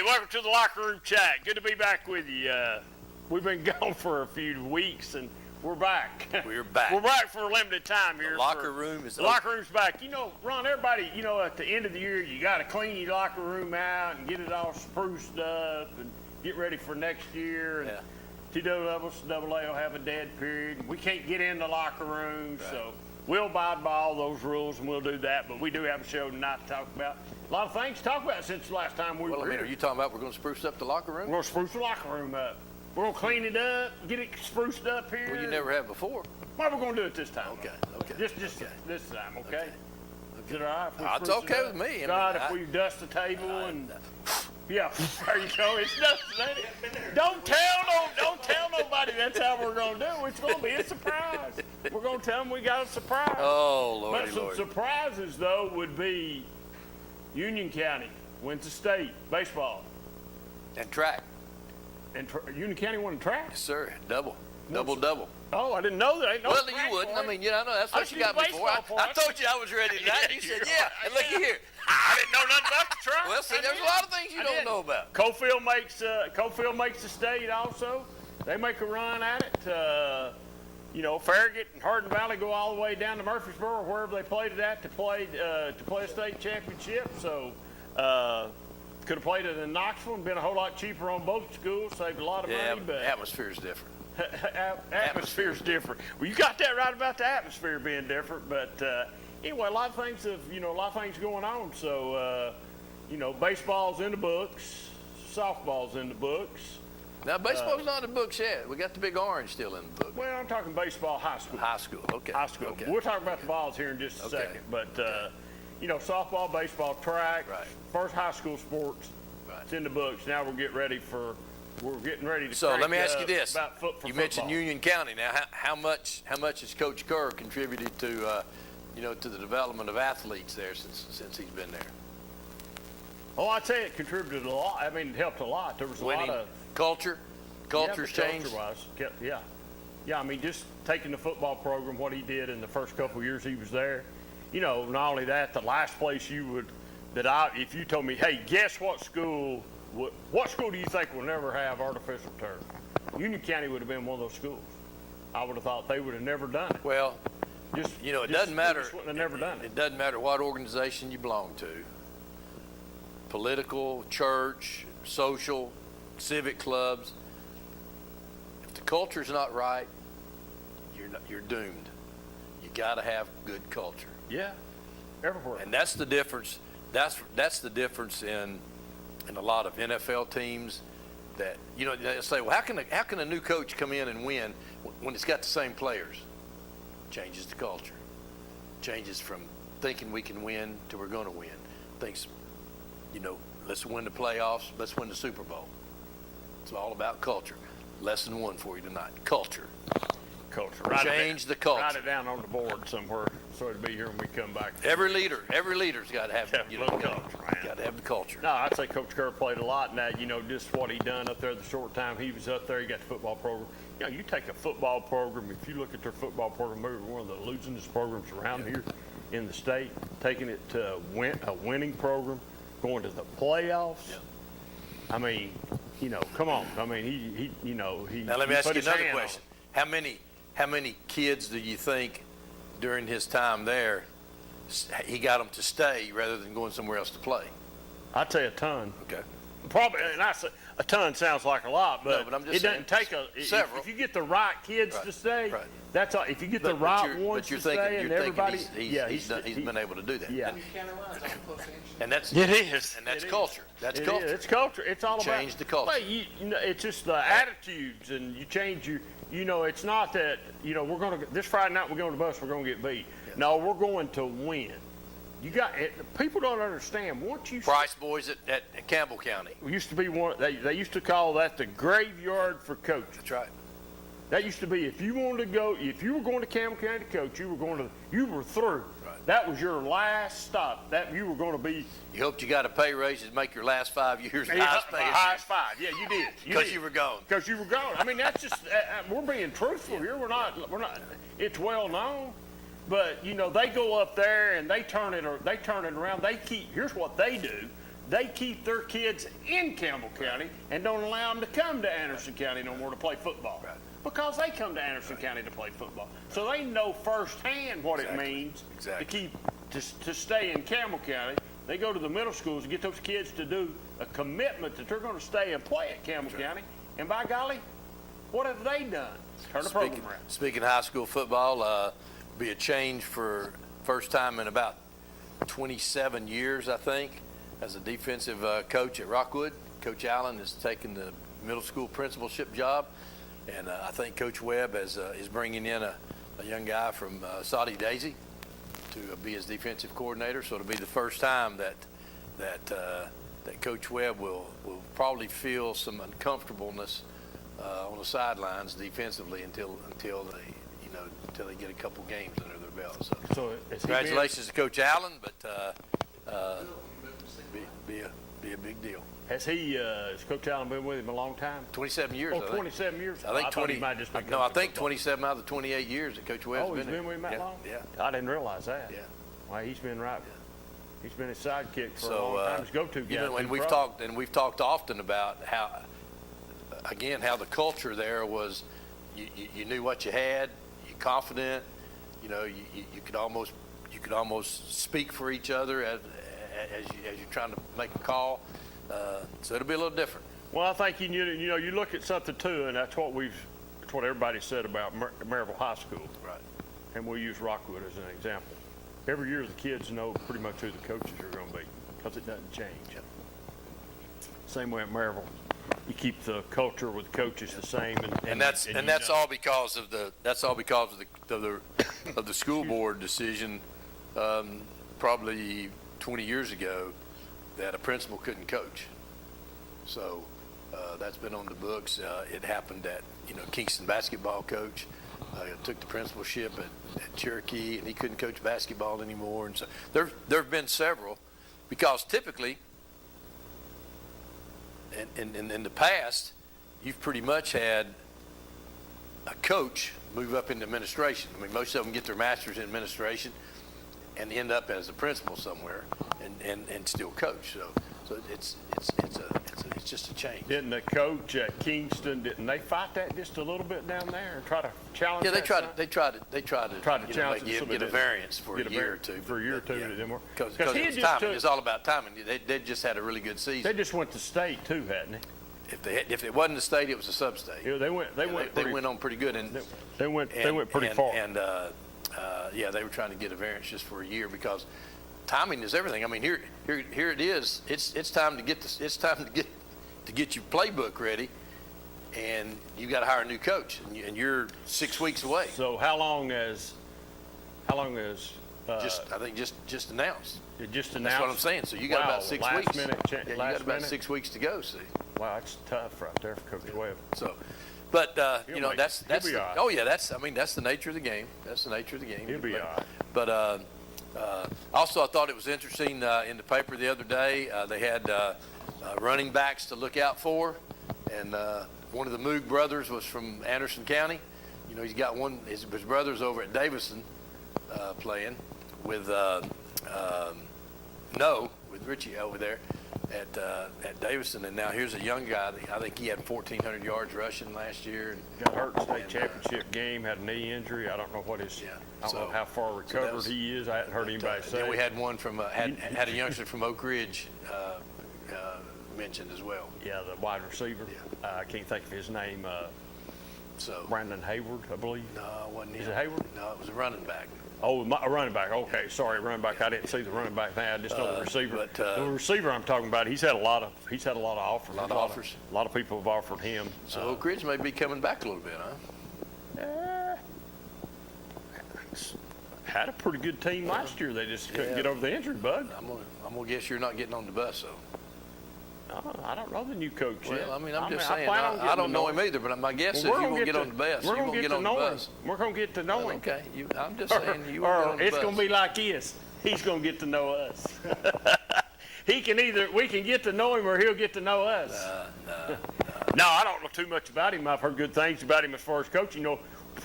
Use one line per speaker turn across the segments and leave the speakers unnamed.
welcome to the Locker Room Chat. Good to be back with you. We've been gone for a few weeks, and we're back.
We're back.
We're back for a limited time here.
The locker room is
The locker room's back. You know, Ron, everybody, you know, at the end of the year, you got to clean your locker room out and get it all spruced up and get ready for next year. And TWA will have a dead period. We can't get in the locker room, so we'll abide by all those rules, and we'll do that. But we do have a show tonight to talk about. A lot of things to talk about since the last time we were here.
Are you talking about we're going to spruce up the locker room?
We're going to spruce the locker room up. We're going to clean it up, get it spruced up here.
Well, you never have before.
Well, we're going to do it this time.
Okay.
Just this time, okay? Is it all right if we
It's
spruce
okay
it up?
with me.
God, if we dust the table and yeah, there you go. It's nothing. Don't tell nobody that's how we're going to do it. It's going to be a surprise. We're going to tell them we got a surprise.
Oh, Lordy,
But some surprises, though, would be Union County wins the state baseball.
And track.
And Union County won track?
Yes, sir. Double.
Oh, I didn't know that. Ain't no
Well,
track
you wouldn't.
for it.
I mean, I know that's
I
what you
see
got
the
me for.
baseball
I told you I was ready tonight. You said, yeah. And look here.
I didn't know nothing about the track.
Well, see, there's a lot of things you don't know about.
Cofield makes the state also. They make a run at it. You know, Farragut and Hardin Valley go all the way down to Murfreesboro, wherever they played it at, to play a state championship. So could have played it in Knoxville and been a whole lot cheaper on both schools, saved a lot of money. But
atmosphere is different.
Atmosphere's different. Well, you got that right about the atmosphere being different, but anyway, a lot of things going on. So baseball's in the books, softball's in the books.
Now, baseball's not in the books yet. We got the big orange still in the book.
Well, I'm talking baseball high school.
High school, okay.
High school.
Okay.
We'll talk about the balls here in just a second, but softball, baseball, track, first high school sports. It's in the books. Now we're getting ready to.
So let me ask you this:
you
mentioned Union County. Now, how much has Coach Kerr contributed to to the development of athletes there since he's been there?
Oh, I'd say it contributed a lot. I mean, it helped a lot. There was a lot of
culture's changed.
Culture-wise, yeah. I mean, just taking the football program, what he did in the first couple of years he was there. You know, not only that, the last place if you told me, hey, guess what school do you think will never have artificial turf? Union County would have been one of those schools. I would have thought they would have never done it.
Well, it doesn't matter.
Have never done it.
It doesn't matter what organization you belong to. Political, church, social, civic clubs. If the culture's not right, you're doomed. You got to have good culture.
Yeah, everywhere.
And that's the difference. That's the difference in a lot of NFL teams. That they say, well, how can a new coach come in and win when it's got the same players? Changes the culture. Changes from thinking we can win to we're going to win. Thinks, let's win the playoffs. Let's win the Super Bowl. It's all about culture. Lesson 1 for you tonight: culture.
Culture.
Change the culture.
Write it down on the board somewhere so it'll be here when we come back.
Every leader's got to have
culture, man.
Got to have the culture.
No, I'd say Coach Kerr played a lot in that. Just what he done up there the short time he was up there. He got the football program. You take a football program. If you look at their football program, maybe one of the losingest programs around here in the state, taking it to a winning program, going to the playoffs. Yeah. I mean, come on. I mean, he.
Now let me ask you another question. How many kids do you think during his time there he got them to stay rather than going somewhere else to play?
I'd say a ton.
Okay.
Probably, and I say a ton sounds like a lot, but,
I'm just
it doesn't take
several.
If you get the right kids to stay, that's all. If you get the
but
right ones to stay, and everybody,
he's been able to do that.
Yeah.
And that's
it is,
and that's culture. That's culture.
It's culture. It's all about
change the culture.
Well, it's just the attitudes, and you change your. It's not that we're going to this Friday night we're going to the bus, we're going to get beat. Yeah. No, we're going to win. You got people don't understand. Once you
Price boys at Campbell County.
Used to be one. They used to call that the graveyard for coaches.
That's right.
That used to be if you were going to Campbell County to coach, you were through.
Right.
That was your last stop. That you were going to be.
You hoped you got a pay raise to make your last 5 years the
highest five. Yeah, you did.
Because you were gone.
Because you were gone. I mean, that's just we're being truthful here. We're not. It's well known. But they go up there and they turn it around. Here's what they do. they keep their kids in Campbell County and don't allow them to come to Anderson County no more to play football.
Right.
Because they come to Anderson County to play football. So they know firsthand what it means to stay in Campbell County. They go to the middle schools and get those kids to do a commitment that they're going to stay and play at Campbell County. And by golly, what have they done? Turn the program around.
Speaking of high school football, be a change for first time in about 27 years, I think, as a defensive coach at Rockwood. Coach Allen has taken the middle school principalship job, and I think Coach Webb is bringing in a young guy from Saudi Daisy to be his defensive coordinator. So it'll be the first time that Coach Webb will probably feel some uncomfortableness on the sidelines defensively until they get a couple games under their belt. So congratulations to Coach Allen, but be a big deal.
Has Coach Allen been with him a long time?
27 years.
Oh, 27 years.
I think 20.
He might just been
No, I think 27 out of the 28 years that Coach Webb's
he's been with him that long?
Yeah.
I didn't realize that.
Yeah.
Why, he's been right.
Yeah.
He's been his sidekick for a
So,
long time. His go-to guy.
and we've talked often about how the culture there was. You knew what you had. You're confident. You could almost speak for each other as you're trying to make a call. So it'll be a little different.
Well, I think you look at something too, and that's what everybody said about Maryville High School.
Right.
And we'll use Rockwood as an example. Every year the kids know pretty much who the coaches are going to be because it doesn't change. Same way at Maryville. You keep the culture with the coaches the same,
and that's all because of the school board decision probably 20 years ago that a principal couldn't coach. So that's been on the books. It happened that Kingston basketball coach took the principalship at Cherokee, and he couldn't coach basketball anymore. And so there have been several, because typically in the past, you've pretty much had a coach move up into administration. I mean, most of them get their master's in administration and end up as a principal somewhere and still coach. So it's just a change.
Didn't the coach at Kingston, didn't they fight that just a little bit down there and try to challenge?
Yeah, they tried to
challenge
get a variance for a year or two.
For a year or two, it didn't work.
Because it was timing. It's all about timing. They just had a really good season.
They just went to state too, hadn't they?
If it wasn't a state, it was a sub-state.
Yeah, they went
on pretty good, and
they went pretty far.
And they were trying to get a variance just for a year because timing is everything. I mean, here it is. It's time to get your playbook ready, and you got to hire a new coach, and you're 6 weeks away.
So how long is?
I think just announced.
It just announced.
That's what I'm saying. So you got about 6 weeks.
You
got about 6 weeks to go. See.
Wow, that's tough right there for Coach Webb.
So, but that's
he'll be all right.
oh yeah, that's the nature of the game. That's the nature of the game.
He'll be all right.
But also, I thought it was interesting in the paper the other day. They had running backs to look out for, and one of the Moog brothers was from Anderson County. He's got his brother's over at Davison playing with with Richie over there at Davison, and now here's a young guy. I think he had 1,400 yards rushing last year.
Got hurt in the state championship game, had a knee injury. I don't know what his. I don't know how far recovered he is. I hadn't heard anybody say.
Then we had one from had a youngster from Oak Ridge mentioned as well.
Yeah, the wide receiver.
Yeah.
I can't think of his name.
So
Brandon Hayward, I believe.
No, it wasn't him.
Is it Hayward?
No, it was a running back.
Oh, a running back. Okay, sorry, running back. I didn't see the running back thing. I just know the receiver.
The
receiver I'm talking about, he's had a lot of offers.
A lot of offers.
A lot of people have offered him.
So Oak Ridge may be coming back a little bit, huh?
Had a pretty good team last year. They just couldn't get over the injury bug.
I'm gonna guess you're not getting on the bus, so.
I don't know the new coach yet.
Well, I mean, I'm just saying. I don't know him either, but my guess is you're gonna get on the bus.
We're gonna get to know him. We're gonna get to know him.
Okay, I'm just saying you won't get on the
it's
bus.
gonna be like this. He's gonna get to know us. We can get to know him, or he'll get to know us. No, I don't know too much about him. I've heard good things about him as far as coaching.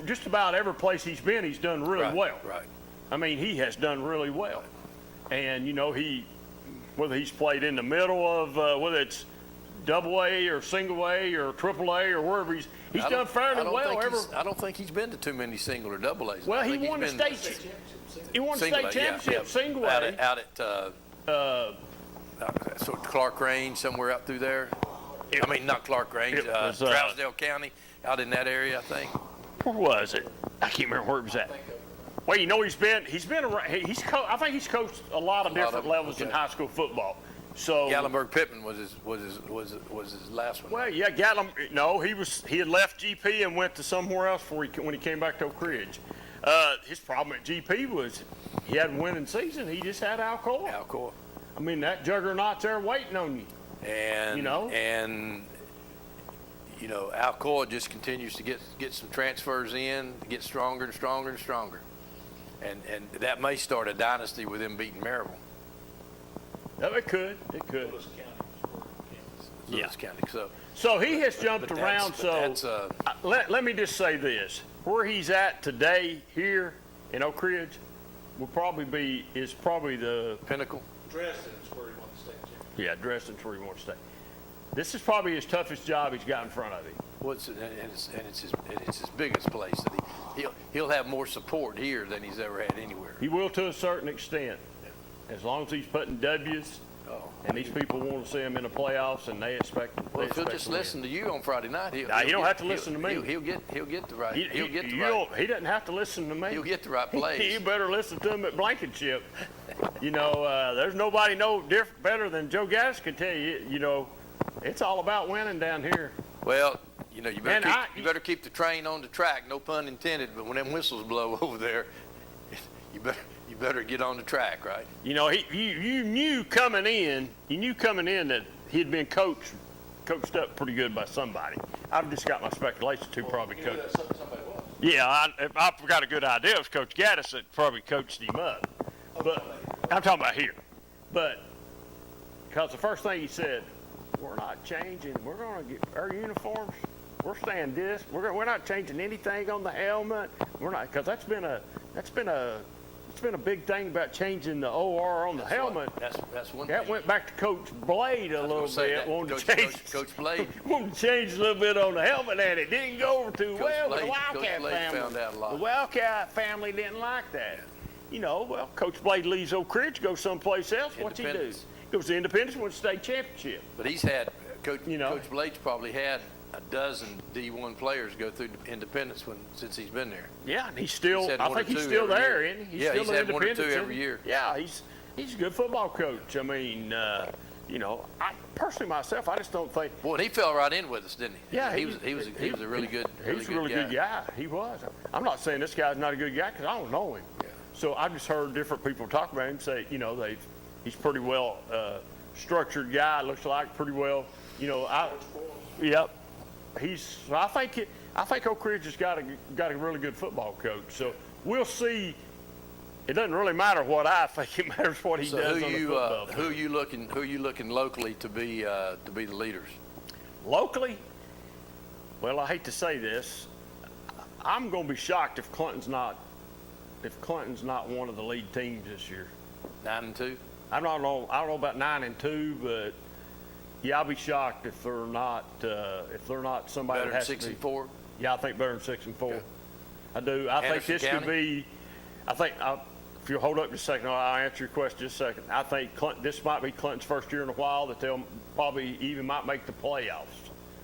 Just about every place he's been, he's done really well.
Right.
I mean, he has done really well, and whether he's played in the middle of, whether it's double A or single A or triple A or wherever he's done fairly well.
I don't think he's been to too many single or double A's.
Well, he won the state. He won the state championship single A.
Out at sort of Clark Range, somewhere out through there. I mean, not Clark Range, Trousdale County, out in that area, I think.
Where was it? I can't remember where it was at. Well, you know, he's been around. I think he's coached a lot of different levels in high school football. So
Gatlinburg Pittman was his last one.
Well, yeah, Gatlinburg. No, he had left GP and went to somewhere else when he came back to Oak Ridge. His problem at GP was he had a winning season. He just had Alcoa. I mean, that juggernaut's there waiting on you.
And Alcoa just continues to get some transfers in, get stronger and stronger and stronger, and that may start a dynasty with them beating Maryville.
No, it could.
Lewis County.
So he has jumped around. Let me just say this: where he's at today here in Oak Ridge is probably the
pinnacle.
Dresden's where he won the state championship.
Yeah, Dresden's where he wants to stay. This is probably his toughest job he's got in front of him.
Well, it's his biggest place. That he'll have more support here than he's ever had anywhere.
He will to a certain extent, as long as he's putting W's. And these people want to see him in the playoffs, and they expect.
Well, if he'll just listen to you on Friday night,
you don't have to listen to me.
He'll get the right.
He doesn't have to listen to me.
He'll get the right plays.
You better listen to him at Blankenship. There's nobody better than Joe Gaddis can tell you. It's all about winning down here.
Well, you better keep the train on the track. No pun intended. But when them whistles blow over there, you better get on the track, right?
You knew coming in that he'd been coached up pretty good by somebody. I've just got my speculations who probably coached.
Somebody was.
Yeah, I've got a good idea. It was Coach Gaddis that probably coached him up. But I'm talking about here. But because the first thing he said, we're not changing. We're going to get our uniforms. We're staying this. We're not changing anything on the helmet. We're not, because that's been a big thing about changing the OR on the helmet.
That's one.
That
thing.
went back to Coach Blade a little bit.
Coach Blade
wanted to change a little bit on the helmet, and it didn't go over too well. But the
Wildcat
family
found out a lot.
The Wildcat family didn't like that. Coach Blade leaves Oak Ridge, goes someplace else. What's he do? Goes to Independence, wins the state championship.
But he's had Coach Blade's probably had a dozen D1 players go through Independence since he's been there.
Yeah, and I think he's still there, isn't he?
He's had one or two every year.
Yeah, he's a good football coach. I mean, I personally myself, I just don't think.
Boy, he fell right in with us, didn't he?
Yeah,
he was a really good.
He was a really good guy. He was. I'm not saying this guy's not a good guy because I don't know him.
Yeah.
So I just heard different people talk about him say, he's pretty well structured guy. Looks like pretty well. Yep. I think Oak Ridge has got a really good football coach. So we'll see. It doesn't really matter what I think; it matters what he does on the football field.
Who are you looking locally to be the leaders?
Locally, well, I hate to say this, I'm going to be shocked if Clinton's not one of the lead teams this year.
9-2.
I don't know about 9-2, but yeah, I'll be shocked if they're not somebody
Better
that
than
has
6-4.
Yeah, I think better than 6-4.
Okay.
I do. I think this
County?
could be. If you hold up just a second, I'll answer your question just a second. I think this might be Clinton's first year in a while that they'll probably even might make the playoffs.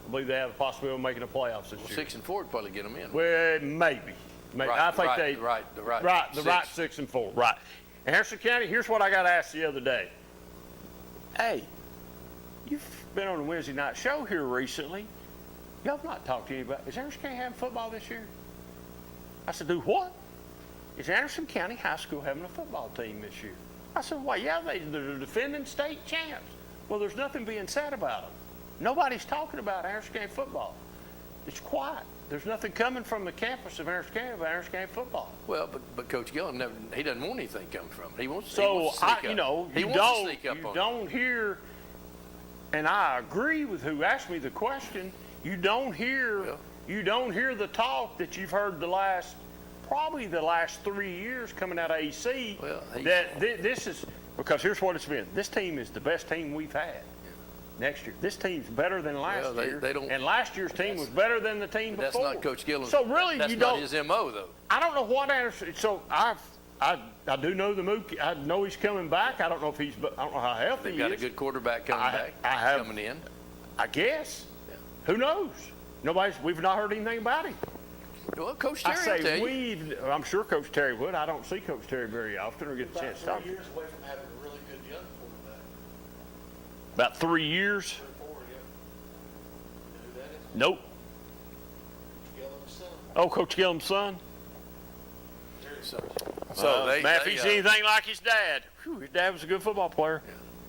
I believe they have a possibility of making the playoffs this year.
6-4 would probably get them in.
Well, maybe.
Right,
I think
the right
6-4. Right. And Harrison County, here's what I got asked the other day. Hey, you've been on the Wednesday night show here recently. Y'all have not talked to anybody. Is Anderson County having football this year? I said, do what? Is Anderson County High School having a football team this year? I said, well, yeah, they're the defending state champs. Well, there's nothing being said about them. Nobody's talking about Anderson County football. It's quiet. There's nothing coming from the campus of Anderson County about Anderson County football.
Well, but Coach Gillum he doesn't want anything coming from it. He wants
So
to sneak up.
you don't hear, and I agree with who asked me the question. You don't hear the talk that you've heard probably the last 3 years coming out of AC.
Well,
that this is Because here's what it's been. This team is the best team we've had next year. This team's better than last
Well, they-
year.
they don't-
And last year's team was better than the team
That's
before.
not Coach Gillum.
So really,
that's
you
not
don't.
his MO, though.
I don't know what Anderson. So I do know the Mookie. I know he's coming back. I don't know if he's. I don't know how healthy
They've
he
got a
is.
good quarterback coming coming in.
I guess.
Yeah.
Who knows? We've not heard anything about him.
Well, Coach
I
Terry will tell
say
you.
I'm sure Coach Terry would. I don't see Coach Terry very often or get a chance to talk.
About 3 years away from having a really good young quarterback.
About 3 years?
3 or 4, yeah. You know who that is?
Nope.
Gillum's son.
Oh, Coach Gillum's son?
So
Man, if he's anything like his dad, his dad was a good football player.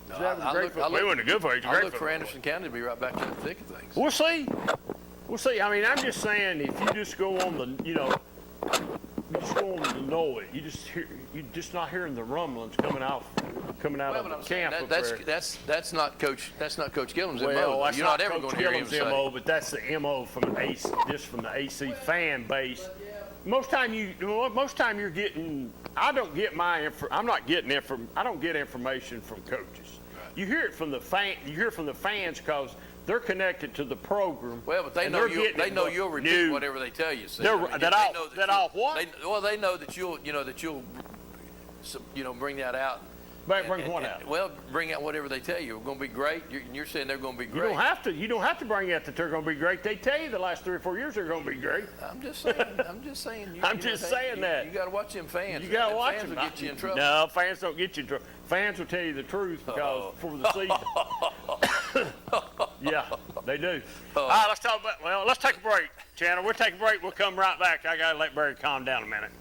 His dad was a great football player. He wasn't a good player, he's a
I
great
look for
football
Anderson County to be right back in the thick of things.
We'll see. We'll see. I mean, I'm just saying, if you just go on the, you just go on the know it. You're just not hearing the rumblings coming out
Well,
of
but
the
I'm saying
camp.
that's not Coach Gillum's
Well,
MO.
that's
You're
not
not ever
Coach
going to hear him
Gillum's
say.
MO, but that's the MO from the AC, just from the AC fan base. Most time you're getting. I don't get I'm not getting I don't get information from coaches. You hear it from the fans because they're connected to the program.
Well, but they know you'll repeat whatever they tell you. See.
They
know that you'll bring that out.
Bring what out?
Well, bring out whatever they tell you. We're going to be great. You're saying they're going to be
You
great.
don't have to bring out that they're going to be great. They tell you the last 3 or 4 years they're going to be great.
I'm just saying.
That.
You got to watch them fans.
You got to watch
fans
them.
will get you in trouble.
No, fans don't get you in trouble. Fans will tell you the truth because for the season. Yeah, they do. All right, let's take a break, Chandler. We'll take a break. We'll come right back. I got to let Barry calm down a minute.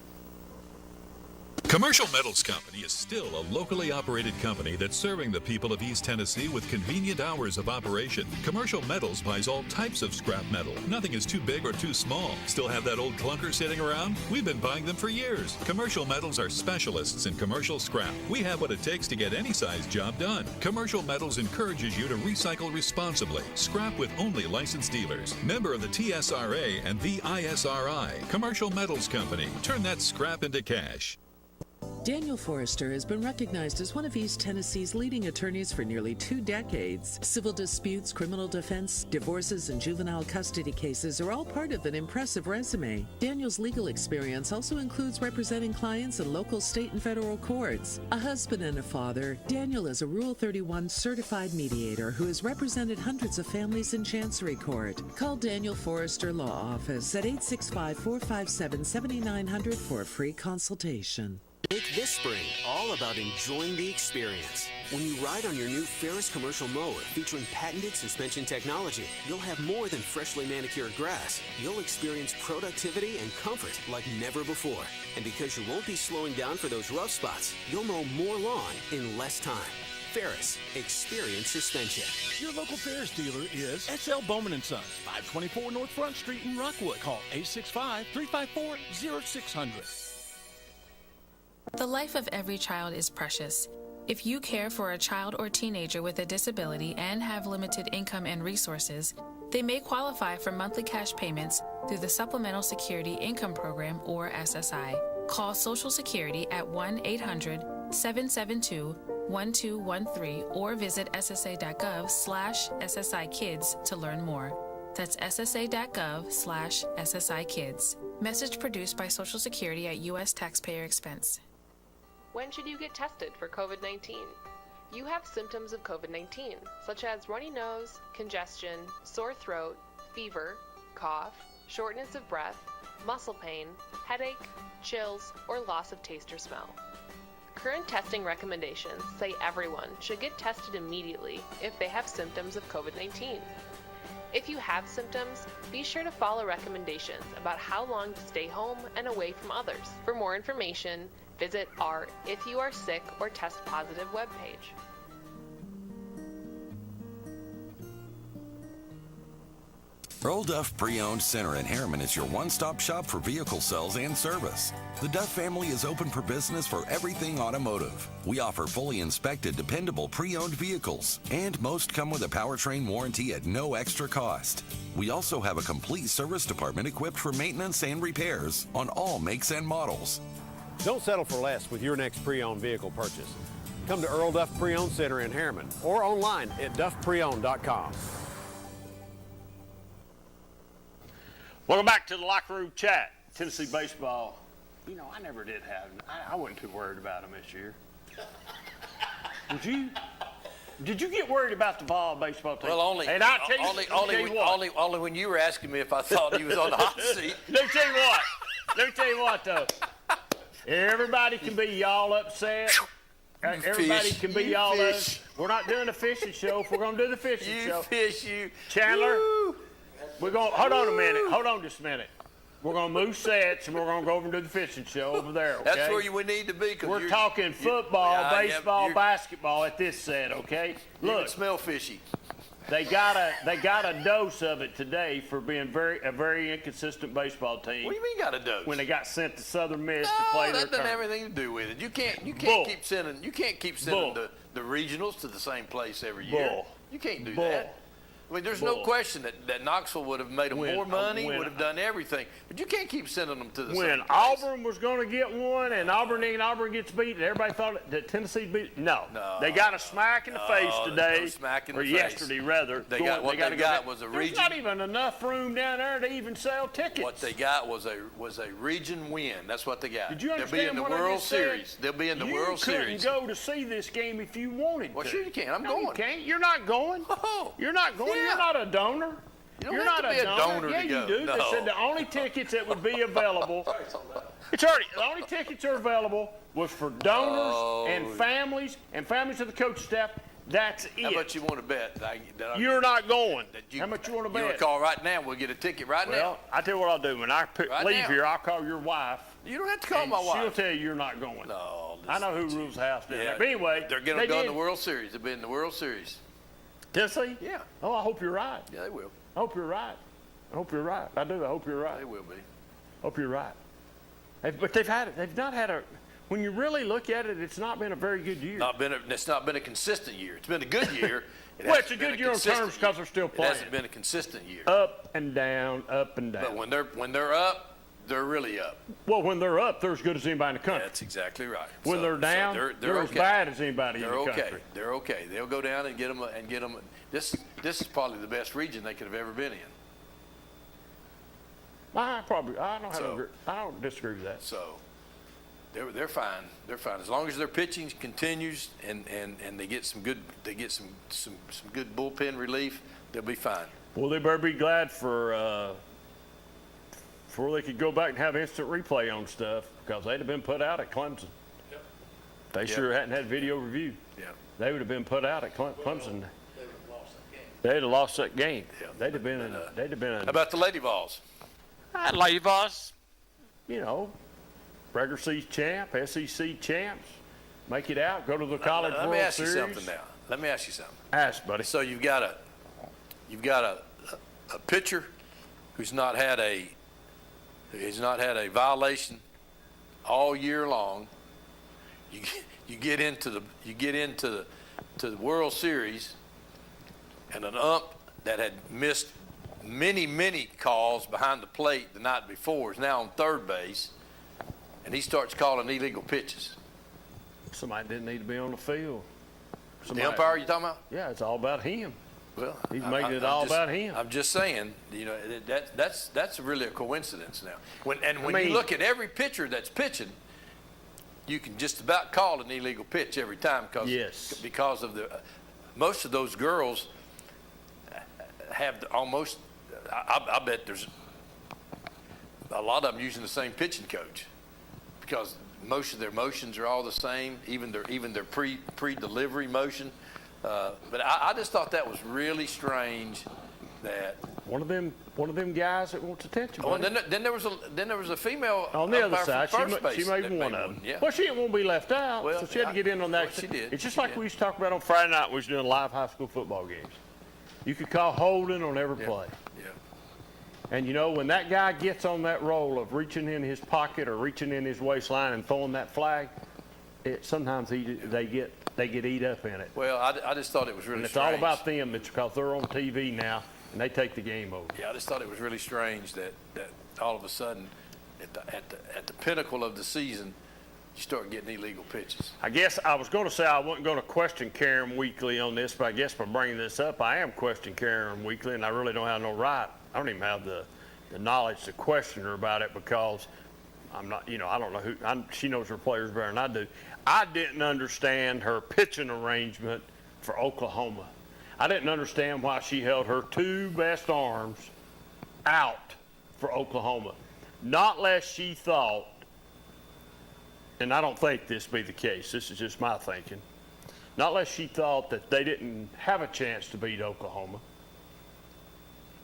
Commercial Metals Company is still a locally operated company that's serving the people of East Tennessee with convenient hours of operation. Commercial Metals buys all types of scrap metal. Nothing is too big or too small. Still have that old clunker sitting around? We've been buying them for years. Commercial Metals are specialists in commercial scrap. We have what it takes to get any size job done. Commercial Metals encourages you to recycle responsibly. Scrap with only licensed dealers. Member of the TSRA and the ISRI. Commercial Metals Company. Turn that scrap into cash.
Daniel Forrester has been recognized as one of East Tennessee's leading attorneys for nearly 2 decades. Civil disputes, criminal defense, divorces, and juvenile custody cases are all part of an impressive resume. Daniel's legal experience also includes representing clients in local, state, and federal courts. A husband and a father, Daniel is a Rule 31 certified mediator who has represented hundreds of families in Chancery Court. Call Daniel Forrester Law Office at 865-457-7900 for a free consultation.
Make this spring all about enjoying the experience. When you ride on your new Ferris commercial mower featuring patented suspension technology, you'll have more than freshly manicured grass. You'll experience productivity and comfort like never before. And because you won't be slowing down for those rough spots, you'll mow more lawn in less time. Ferris, experience suspension.
Your local Ferris dealer is S.L. Bowman & Sons, 524 North Front Street in Rockwood. Call 865-354-0600.
The life of every child is precious. If you care for a child or teenager with a disability and have limited income and resources, they may qualify for monthly cash payments through the Supplemental Security Income Program, or SSI. Call Social Security at 1-800-772-1213 or visit ssa.gov/SSI-Kids to learn more. That's ssa.gov/SSI-Kids. Message produced by Social Security at U.S. taxpayer expense.
When should you get tested for COVID-19? You have symptoms of COVID-19, such as runny nose, congestion, sore throat, fever, cough, shortness of breath, muscle pain, headache, chills, or loss of taste or smell. Current testing recommendations say everyone should get tested immediately if they have symptoms of COVID-19. If you have symptoms, be sure to follow recommendations about how long to stay home and away from others. For more information, visit our If You Are Sick or Test Positive webpage.
Earl Duff Pre-Owned Center in Harriman is your one-stop shop for vehicle sales and service. The Duff family is open for business for everything automotive. We offer fully inspected, dependable pre-owned vehicles, and most come with a powertrain warranty at no extra cost. We also have a complete service department equipped for maintenance and repairs on all makes and models.
Don't settle for less with your next pre-owned vehicle purchase. come to Earl Duff Pre-Owned Center in Harriman or online at duffpreowned.com.
Welcome back to the locker room chat. Tennessee baseball. You know, I never did have. I wasn't too worried about them this year. Would you? Did you get worried about the ball baseball team?
Well, only when you were asking me if I thought he was on the hot seat.
Let me tell you what though. Everybody can be y'all upset. Everybody can be y'all upset. We're not doing a fishing show. If we're gonna do the fishing show, Chandler.
Woo.
We're going. Hold on a minute. Hold on just a minute. We're going to move sets, and we're going to go over and do the fishing show over there, okay?
That's where we need to be.
We're talking football, baseball, basketball at this set, okay?
You
Look,
can smell fishy.
They got a dose of it today for being a very inconsistent baseball team.
What do you mean got a dose?
When they got sent to Southern Miss to play their
that doesn't have
tournament.
anything to do with it. You can't
Bull.
keep sending the regionals to the same place every
Bull.
year. You can't do
Bull.
that. I mean, there's no question that Knoxville would have made them more money, would have done everything. But you can't keep sending them to the same place.
When Auburn was going to get one and Auburn gets beat, and everybody thought that Tennessee beat. No. They got a smack in the face today.
No smack in the
or
face.
yesterday, rather.
They got was a region.
There's not even enough room down there to even sell tickets.
What they got was a region win. That's what they got.
Did you
They'll
understand
be in the
what I
World
just said?
Series. They'll be in the World Series.
You couldn't go to see this game if you wanted
Well,
to.
sure you can. I'm
No,
going.
you can't. You're not going.
Oh,
You're not going.
yeah.
You're not a donor.
You don't
You're
have
not
to be a donor
yeah,
to go.
you do.
No.
They said the only tickets that would be available. It's already the only tickets that are available was for donors and families of the coaching staff. That's it.
How much you want to bet?
You're not going. How much you want to bet?
You want to call right now? We'll get a ticket right now.
Well, I tell you what I'll do. When I
Right
leave
now.
here, I'll call your wife.
You don't have to call
and
my wife.
She'll tell you you're not going.
No.
I know who rules the house down
Yeah.
there. But anyway,
They're going to go in the World Series. They'll be in the World Series.
Tennessee?
Yeah.
Oh, I hope you're right.
Yeah, they will.
I hope you're right. I hope you're right. I do. I hope you're right.
They will be.
Hope you're right. But they've not had a. When you really look at it, it's not been a very good year.
It's not been a consistent year. It's been a good year.
Well, it's a good year on terms because they're still playing.
It hasn't been a consistent year.
Up and down, up and down.
But when they're up, they're really up.
Well, when they're up, they're as good as anybody in the country.
That's exactly right.
When they're down, they're as
okay.
bad as anybody
They're
in the
okay.
country.
They're okay. They'll go down and get them. This is probably the best region they could have ever been in.
I don't disagree with that.
So they're fine. They're fine as long as their pitching continues and they get some good good bullpen relief. They'll be fine.
Well, they better be glad before they could go back and have instant replay on stuff because they'd have been put out at Clemson.
Yep.
They sure hadn't had video review.
Yeah.
They would have been put out at Clemson.
They would have lost that game.
They'd have lost that game.
Yeah.
They'd have been.
How about the Lady Vols?
Lady Vols, regular season champ, SEC champs, make it out, go to the College
Let
World
me ask
Series.
you something now. Let me ask you something.
Ask, buddy.
So you've got a pitcher who's not had a violation all year long. You get into the World Series, and an ump that had missed many calls behind the plate the night before is now on third base, and he starts calling illegal pitches.
Somebody didn't need to be on the field.
The umpire you talking about?
Yeah, it's all about him.
Well,
He's making it all about him.
I'm just saying, that's really a coincidence now. When
mean-
you look at every pitcher that's pitching, you can just about call an illegal pitch every time because of the most of those girls have almost. I bet there's a lot of them using the same pitching coach because most of their motions are all the same, even their pre-delivery motion. But I just thought that was really strange that
one of them guys that wants attention.
Oh, and then there was a female
on the other
umpire
side.
from first base
She made
that
one of them.
Yeah.
Well, she didn't want to be left out,
Well,
so she had to get in on that.
well, she did.
It's just
She
like
did.
we used to talk about on Friday night. We was doing live high school football games. You could call holding on every play.
Yeah.
And when that guy gets on that roll of reaching in his pocket or reaching in his waistline and throwing that flag, sometimes they get eat up in it.
Well, I just thought it was really
And it's
strange.
all about them. It's because they're on TV now and they take the game over.
Yeah, I just thought it was really strange that all of a sudden at the pinnacle of the season, you start getting illegal pitches.
I guess I was going to say I wasn't going to question Karen Weekly on this, but I guess by bringing this up, I am questioning Karen Weekly, and I really don't have no right. I don't even have the knowledge to question her about it because I'm not, I don't know she knows her players better than I do. I didn't understand her pitching arrangement for Oklahoma. I didn't understand why she held her two best arms out for Oklahoma. Not lest she thought, and I don't think this be the case, this is just my thinking, not lest she thought that they didn't have a chance to beat Oklahoma,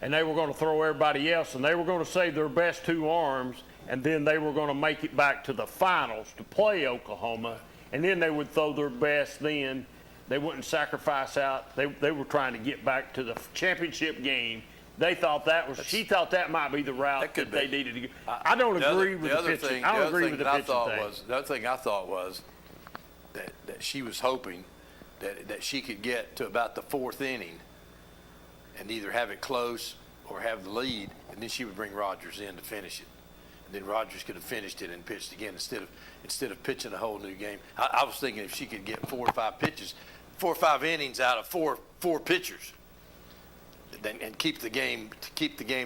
and they were going to throw everybody else, and they were going to save their best two arms, and then they were going to make it back to the finals to play Oklahoma, and then they would throw their best then. They wouldn't sacrifice out. They were trying to get back to the championship game. They thought she thought that might be the route that they needed to go. I don't agree with the pitching. I don't agree with the pitching thing.
The other thing I thought was that she was hoping that she could get to about the fourth inning and either have it close or have the lead, and then she would bring Rogers in to finish it. And then Rogers could have finished it and pitched again instead of pitching a whole new game. I was thinking if she could get 4 or 5 innings out of four pitchers, and keep the game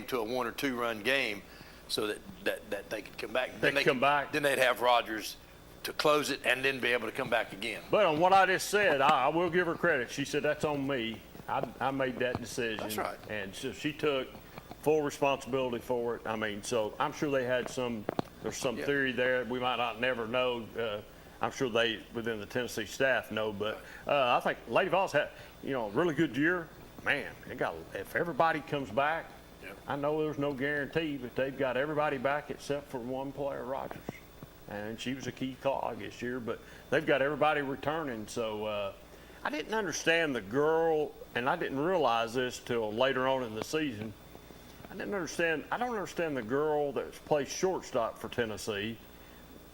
to a 1 or 2 run game, so that they could come back. Then they'd have Rogers to close it and then be able to come back again.
But on what I just said, I will give her credit. She said that's on me. I made that decision.
That's right.
And so she took full responsibility for it. I mean, so I'm sure they had there's some theory there we might not never know. I'm sure they, within the Tennessee staff, know. But I think Lady Vols had, a really good year. Man, if everybody comes back, I know there's no guarantee, but they've got everybody back except for one player, Rogers. And she was a key cog this year, but they've got everybody returning. So I didn't understand the girl, and I didn't realize this till later on in the season. I don't understand the girl that plays shortstop for Tennessee.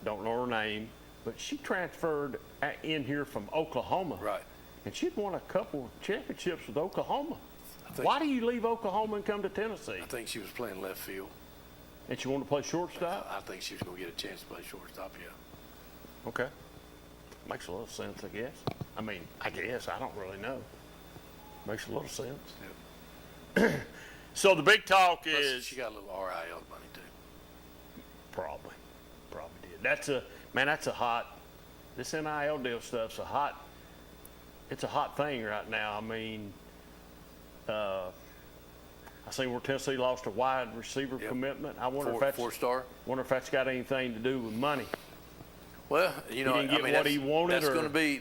Don't know her name, but she transferred in here from Oklahoma.
Right.
And she'd won a couple of championships with Oklahoma. Why do you leave Oklahoma and come to Tennessee?
I think she was playing left field.
And she wanted to play shortstop?
I think she was going to get a chance to play shortstop, yeah.
Okay. Makes a little sense, I guess. I mean, I don't really know. Makes a little sense.
Yeah.
So the big talk
Plus,
is...
she got a little RIL money, too.
Probably did. That's a hot... This NIL deal stuff's it's a hot thing right now. I mean, I seen where Tennessee lost a wide receiver commitment. I wonder if that's
4-star.
Wonder if that's got anything to do with money.
Well,
he didn't get what he wanted.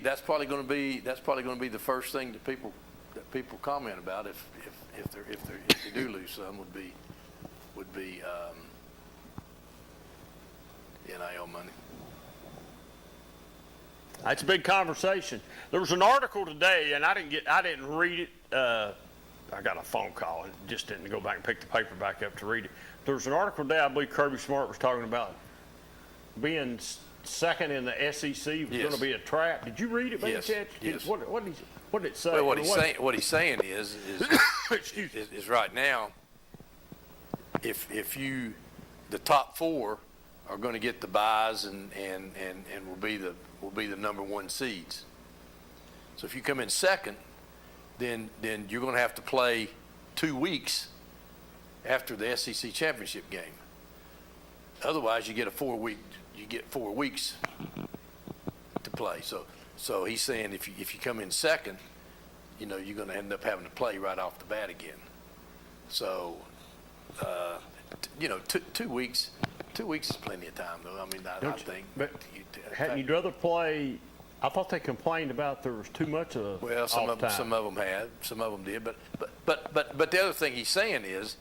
That's probably going to be the first thing that people comment about if they do lose some would be NIL money.
That's a big conversation. There was an article today, and I didn't read it. I got a phone call and just didn't go back and pick the paper back up to read it. There was an article today. I believe Kirby Smart was talking about being second in the SEC was going to be a trap. Did you read it, by any chance?
Yes.
What did it say?
Well, what he's saying is right now, if the top 4 are going to get the buys and will be the number 1 seeds. So if you come in second, then you're going to have to play 2 weeks after the SEC championship game. Otherwise, you get 4 weeks to play. So he's saying if you come in second, you're going to end up having to play right off the bat again. So 2 weeks. 2 weeks is plenty of time, though. I mean, I think.
But hadn't you rather play? I thought they complained about there was too much of.
Well, some of them had, some of them did, but the other thing he's saying is,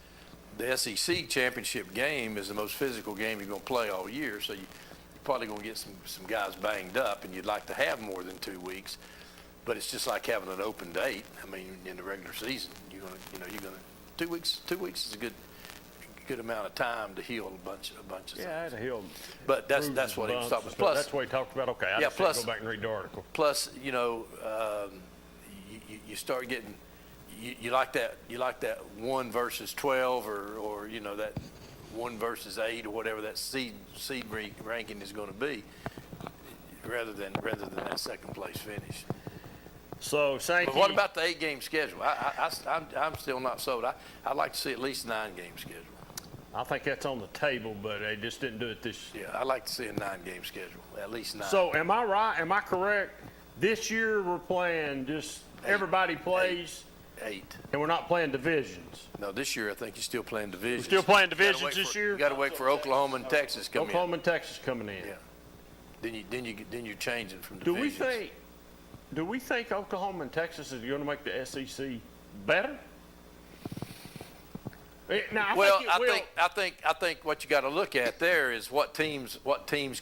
the SEC championship game is the most physical game you're going to play all year. So you're probably going to get some guys banged up, and you'd like to have more than 2 weeks. But it's just like having an open date. I mean, in the regular season, you're going to 2 weeks. 2 weeks is a good amount of time to heal a bunch of things.
Yeah, to heal.
But that's what he was talking about. Plus,
that's what he talked about. Okay, I just go back and read the article.
Plus, you start getting you like that 1 versus 12 or that 1 versus 8 or whatever that seed ranking is going to be. rather than that second place finish.
So Sankey.
But what about the 8-game schedule? I'm still not sold. I'd like to see at least 9-game schedule.
I think that's on the table, but they just didn't do it this.
Yeah, I'd like to see a 9-game schedule, at least 9.
So am I right? Am I correct? This year we're playing just everybody plays,
8.
and we're not playing divisions.
No, this year I think you're still playing divisions.
We're still playing
You gotta
divisions
wait
this year?
You got to wait for Oklahoma and Texas come
Oklahoma
in.
and Texas coming in.
Yeah. Then you're changing from
Do
divisions.
we think Oklahoma and Texas is going to make the SEC better? Now,
I think what you got to look at there is what teams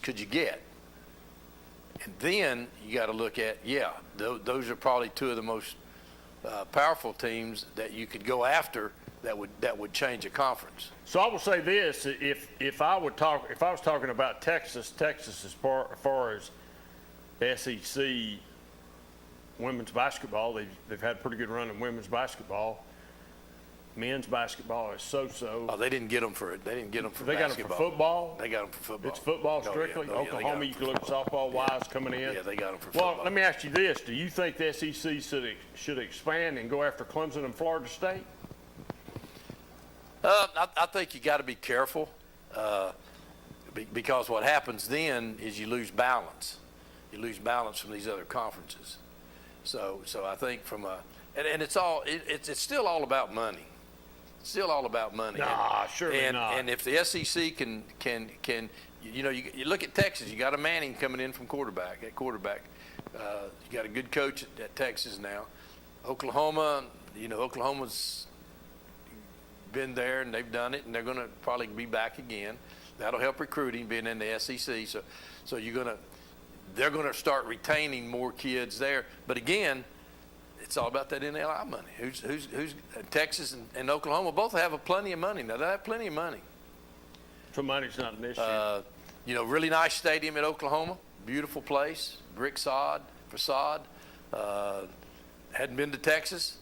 could you get, and then you got to look at those are probably two of the most powerful teams that you could go after that would change a conference.
So I will say this: if I was talking about Texas as far as the SEC women's basketball, they've had a pretty good run in women's basketball. Men's basketball is so-so.
Oh, they didn't get them for basketball.
They got them for football.
They got them for football.
It's football strictly.
Oh, yeah.
Oklahoma, you can look at softball wise coming in.
Yeah, they got them for football.
Well, let me ask you this: do you think the SEC should expand and go after Clemson and Florida State?
I think you got to be careful because what happens then is you lose balance. You lose balance from these other conferences. So I think and it's still all about money. It's still all about money.
Nah, surely not.
And if the SEC can you look at Texas, you got a Manning coming in from quarterback. You got a good coach at Texas now. Oklahoma, Oklahoma's been there and they've done it, and they're going to probably be back again. That'll help recruiting, being in the SEC. So they're going to start retaining more kids there. But again, it's all about that NLI money. Who's Texas and Oklahoma both have plenty of money. Now they have plenty of money.
So money's not an issue.
Really nice stadium at Oklahoma, beautiful place, brick facade. Hadn't been to Texas,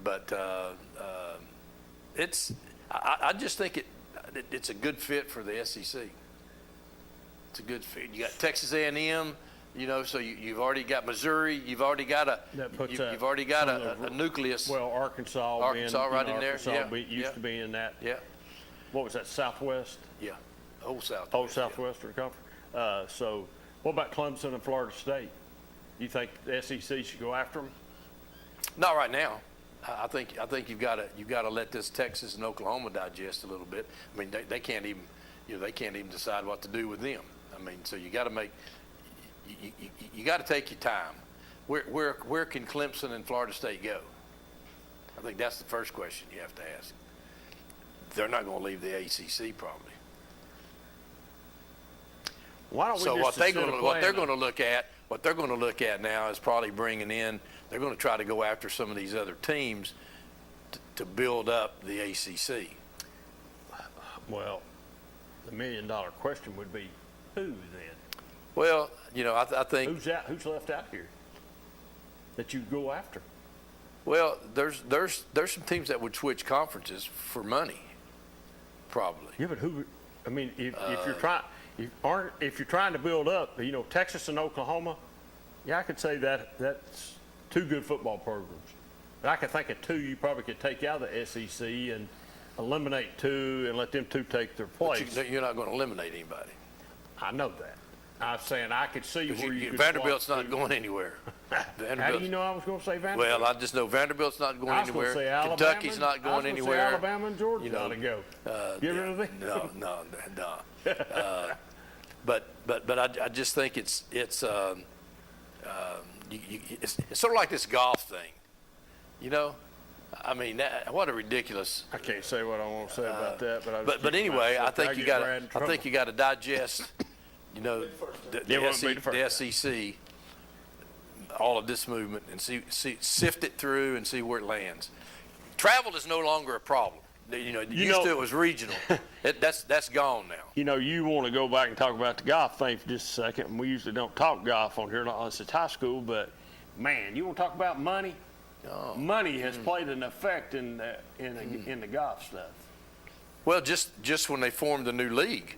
but I just think it's a good fit for the SEC. It's a good fit. You got Texas A&M. So you've already got Missouri. You've already got a nucleus.
Well, Arkansas
right in there.
Arkansas used to be in that.
Yeah.
What was that, Southwest?
Yeah. Old
Southwestern Conference. So what about Clemson and Florida State? You think the SEC should go after them?
Not right now. I think you've got to let this Texas and Oklahoma digest a little bit. I mean, they can't even decide what to do with them. I mean, so you got to make. You got to take your time. Where can Clemson and Florida State go? I think that's the first question you have to ask. They're not going to leave the ACC probably.
Why don't we
so
just
what they're going to look at now is probably bringing in. They're going to try to go after some of these other teams to build up the ACC.
Well, the $1 million question would be, who then?
Well, I think
who's left out here that you go after?
Well, there's some teams that would switch conferences for money, probably.
Yeah, but who? I mean, if you're trying to build up, Texas and Oklahoma, I could say that's two good football programs. But I could think of two you probably could take out of the SEC and eliminate two and let them two take their place.
But you're not going to eliminate anybody.
I know that. I'm saying I could see where you could
Vanderbilt's not going anywhere.
How do you know I was going to say Vanderbilt?
Well, I just know Vanderbilt's not going anywhere.
I was going to say Alabama.
Kentucky's not going anywhere.
Alabama and Georgia ought to go. Get rid of them.
No. But I just think it's sort of like this golf thing, I mean, what a ridiculous.
I can't say what I want to say about that,
but anyway, I think you got to digest, the SEC, all of this movement, and sift it through and see where it lands. Travel is no longer a problem. Used to it was regional. That's gone now.
You want to go back and talk about the golf thing for just a second. And we usually don't talk golf on here unless it's high school, but man, you want to talk about money? Oh. Money has played an effect in the golf stuff.
Well, just when they formed the new league,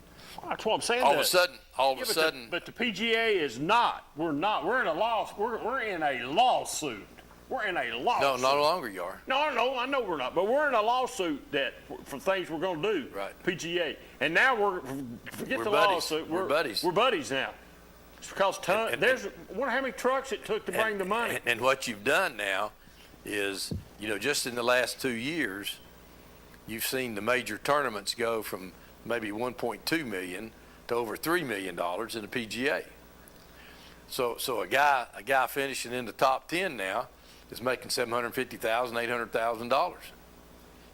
That's what I'm saying.
All of a sudden,
But the PGA is not. We're not. We're in a loss. We're in a lawsuit. We're in a lawsuit.
no longer you are.
No, I know we're not. But we're in a lawsuit that for things we're going to do.
Right.
PGA. And now forget
We're
the
buddies.
lawsuit.
We're buddies.
We're buddies now. It's because wonder how many trucks it took to bring the money.
And what you've done now is, just in the last 2 years, you've seen the major tournaments go from maybe 1.2 million to over $3 million in the PGA. So a guy finishing in the top 10 now is making $750,000, $800,000.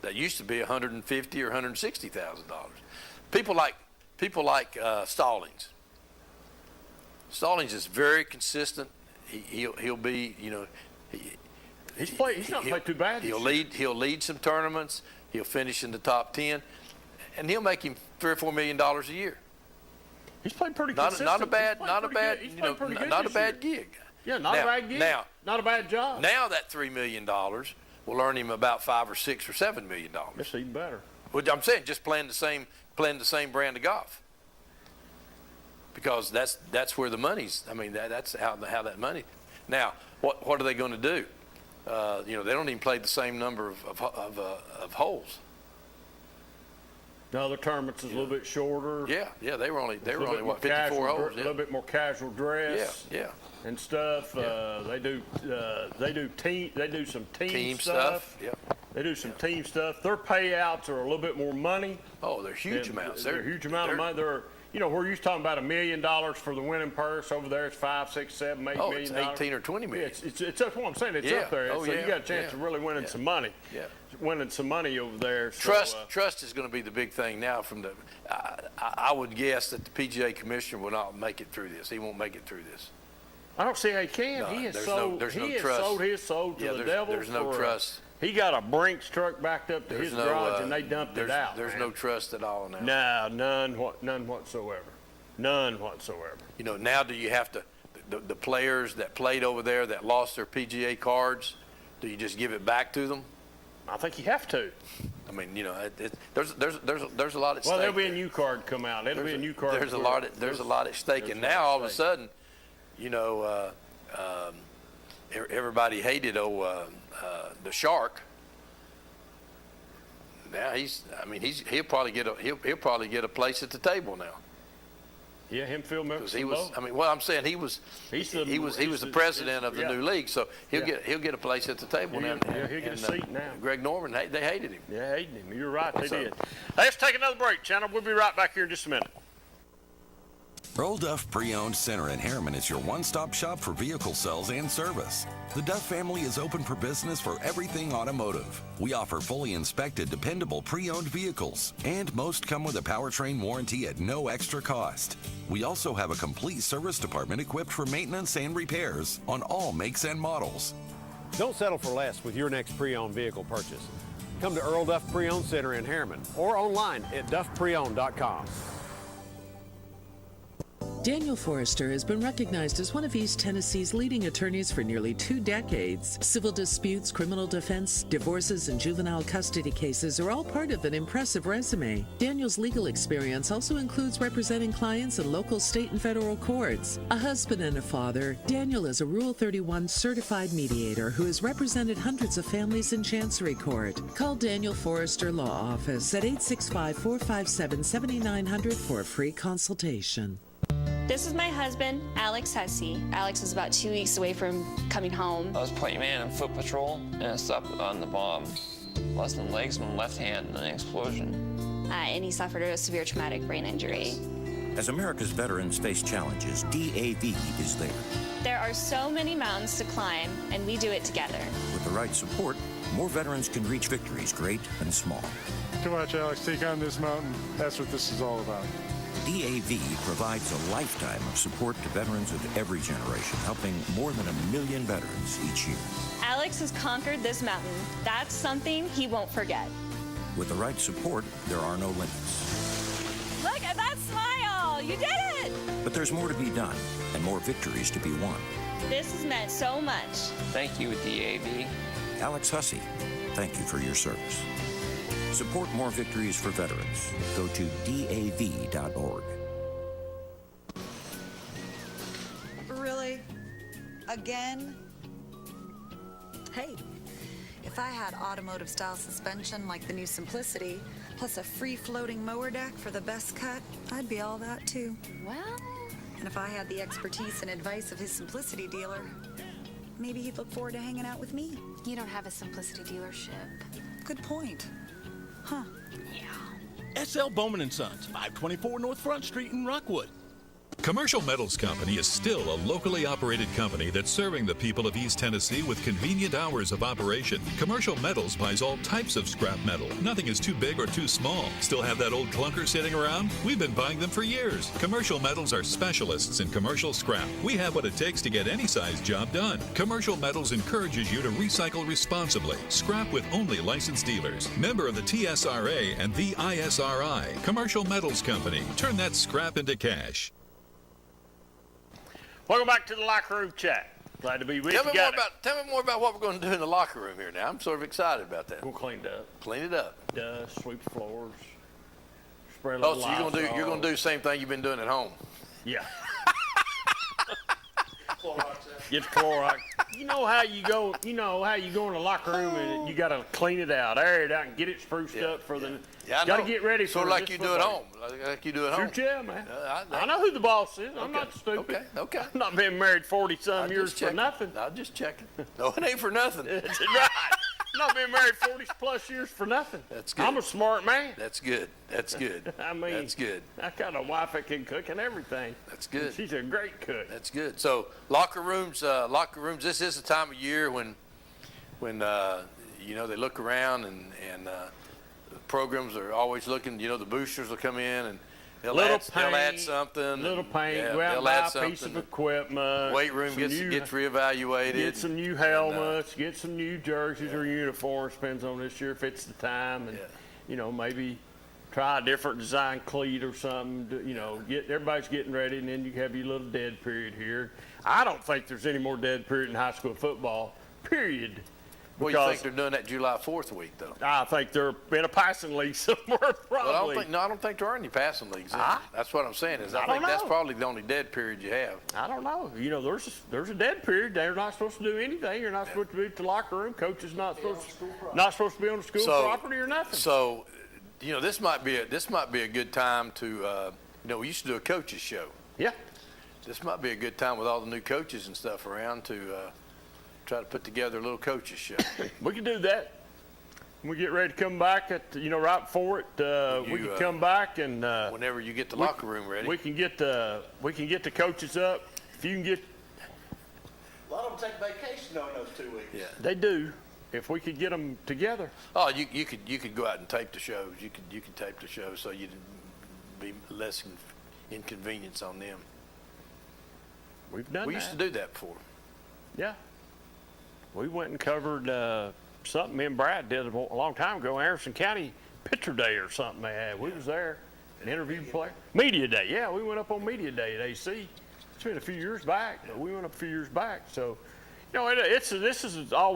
That used to be $150,000 or $160,000. People like Stallings. Stallings is very consistent. He'll be,
He's not played too bad.
He'll lead some tournaments. He'll finish in the top 10, and he'll make him $3 or $4 million a year.
He's played pretty consistent.
Not a bad gig.
Yeah, not a bad gig.
Now,
not a bad job.
Now that $3 million will earn him about $5 or $6 or $7 million.
That's even better.
Well, I'm saying just playing the same brand of golf. Because that's where the money's. I mean, that's how that money. Now, what are they going to do? They don't even play the same number of holes.
The other tournaments is a little bit shorter.
Yeah, they were only what, 54 holes.
A little bit more casual dress.
Yeah.
And stuff.
Yeah.
They do some team
stuff. Yeah.
They do some team stuff. Their payouts are a little bit more money.
Oh, they're huge amounts.
They're a huge amount of money. They're, where you're talking about $1 million for the winning purse, over there it's $5, $6, $7, $8 million.
Oh, it's 18 or 20 million.
It's that's what I'm saying. It's up there. So you got a chance of really winning some money.
Yeah.
Winning some money over there.
Trust is going to be the big thing now. I would guess that the PGA commissioner will not make it through this. He won't make it through this.
I don't see how he can.
No,
he has
there's
sold his soul to the devil.
There's no trust.
He got a Brinks truck backed up to his garage and they dumped it out.
There's no trust at all now.
No, none whatsoever. None whatsoever.
Now do you have to, the players that played over there that lost their PGA cards, do you just give it back to them?
I think you have to.
I mean, there's a lot at stake.
Well, there'll be a new card come out. There's a
lot at stake, and now all of a sudden, everybody hated the Shark. Now he'll probably get a place at the table now.
Yeah, him, Phil Mickelson.
What I'm saying, he was the president of the new league, so he'll get a place at the table now.
Yeah, he'll get a seat now.
Greg Norman, they hated him.
Yeah, hated him. You're right, they did. Let's take another break, Channel. We'll be right back here in just a minute.
Earl Duff Pre-Owned Center in Harriman is your one-stop shop for vehicle sales and service. The Duff family is open for business for everything automotive. We offer fully inspected, dependable pre-owned vehicles, and most come with a powertrain warranty at no extra cost. We also have a complete service department equipped for maintenance and repairs on all makes and models.
Don't settle for less with your next pre-owned vehicle purchase. Come to Earl Duff Pre-Owned Center in Harriman or online at duffpreowned.com.
Daniel Forrester has been recognized as one of East Tennessee's leading attorneys for nearly 2 decades. Civil disputes, criminal defense, divorces, and juvenile custody cases are all part of an impressive resume. Daniel's legal experience also includes representing clients in local, state, and federal courts. A husband and a father, Daniel is a Rule 31 certified mediator who has represented hundreds of families in Chancery Court. Call Daniel Forrester Law Office at 865-457-7900 for a free consultation.
This is my husband, Alex Hussey. Alex is about 2 weeks away from coming home.
I was playing man on foot patrol, and I stopped on the bomb. Lost my legs and my left hand in an explosion.
And he suffered a severe traumatic brain injury.
As America's veterans face challenges, DAV is there.
There are so many mountains to climb, and we do it together.
With the right support, more veterans can reach victories, great and small.
To watch Alex take on this mountain, that's what this is all about.
DAV provides a lifetime of support to veterans of every generation, helping more than 1 million veterans each year.
Alex has conquered this mountain. That's something he won't forget.
With the right support, there are no limits.
Look at that smile! You did it!
But there's more to be done and more victories to be won.
This has meant so much.
Thank you, DAV.
Alex Hussey, thank you for your service. Support more victories for veterans. Go to DAV.org.
Really? Again? Hey, if I had automotive style suspension like the new Simplicity, plus a free floating mower deck for the best cut, I'd be all that too.
Well,
And if I had the expertise and advice of his Simplicity dealer, maybe he'd look forward to hanging out with me.
you don't have a Simplicity dealership.
Good point. Huh.
SL Bowman & Sons, 524 North Front Street in Rockwood.
Commercial Metals Company is still a locally operated company that's serving the people of East Tennessee with convenient hours of operation. Commercial Metals buys all types of scrap metal. Nothing is too big or too small. Still have that old clunker sitting around? We've been buying them for years. Commercial Metals are specialists in commercial scrap. We have what it takes to get any size job done. Commercial Metals encourages you to recycle responsibly. Scrap with only licensed dealers. Member of the TSRA and the ISRI. Commercial Metals Company. Turn that scrap into cash.
Welcome back to the locker room chat. Glad to be with you.
Tell me more about what we're going to do in the locker room here now. I'm sort of excited about that.
We'll clean it up.
Clean it up.
Dust, sweep the floors, spray a little
so you're going to do the same thing you've been doing at home.
Yeah. Get the Clorox. You know how you go in the locker room and you got to clean it out, air it out, and get it spruced up for the.
Yeah, I know.
Got to get ready for
sort of like you do at
football.
home. Like you do at home.
Sure, yeah, man. I know who the boss is. I'm not stupid.
Okay.
I've not been married 40-some years for nothing.
I'm just checking. No, it ain't for nothing.
That's right. Not been married 40+ years for nothing.
That's good.
I'm a smart man.
That's good.
I mean,
that's good.
I got a wife that can cook and everything.
That's good.
She's a great cook.
That's good. So locker rooms. This is the time of year when they look around and the programs are always looking. The boosters will come in and they'll add something.
Little paint.
Yeah,
Go out and
they'll
buy
add
a piece of
something.
equipment.
Weight room gets reevaluated.
Get some new helmets. Get some new jerseys or uniforms. Depends on this year if it's the time. And maybe try a different design cleat or something. Everybody's getting ready, and then you have your little dead period here. I don't think there's any more dead period in high school football. Period.
Well, you think they're doing that July 4th week, though?
I think they're in a passing league somewhere, probably.
Well, I don't think there are any passing leagues. That's what I'm saying. I think that's probably the only dead period you have.
I don't know. There's a dead period. They're not supposed to do anything. You're not supposed to be at the locker room. Coach is not supposed to be on the school property or nothing.
So, this might be a good time to. We used to do a coaches show.
Yeah.
This might be a good time with all the new coaches and stuff around to. Try to put together a little coaches show.
We can do that. We get ready to come back right before it. We can come back and
whenever you get the locker room ready,
we can get the coaches up. If you can get.
A lot of them take vacation on those 2 weeks.
Yeah,
they do. If we could get them together.
Oh, you could go out and tape the shows. You could tape the shows so you'd be less inconvenience on them.
We've done.
We used to do that before.
Yeah. We went and covered something me and Brad did a long time ago, Anderson County Pitcher Day or something they had. We was there and interviewed players. Media Day, yeah, we went up on Media Day at AC. It's been a few years back, but we went up a few years back. So, this is a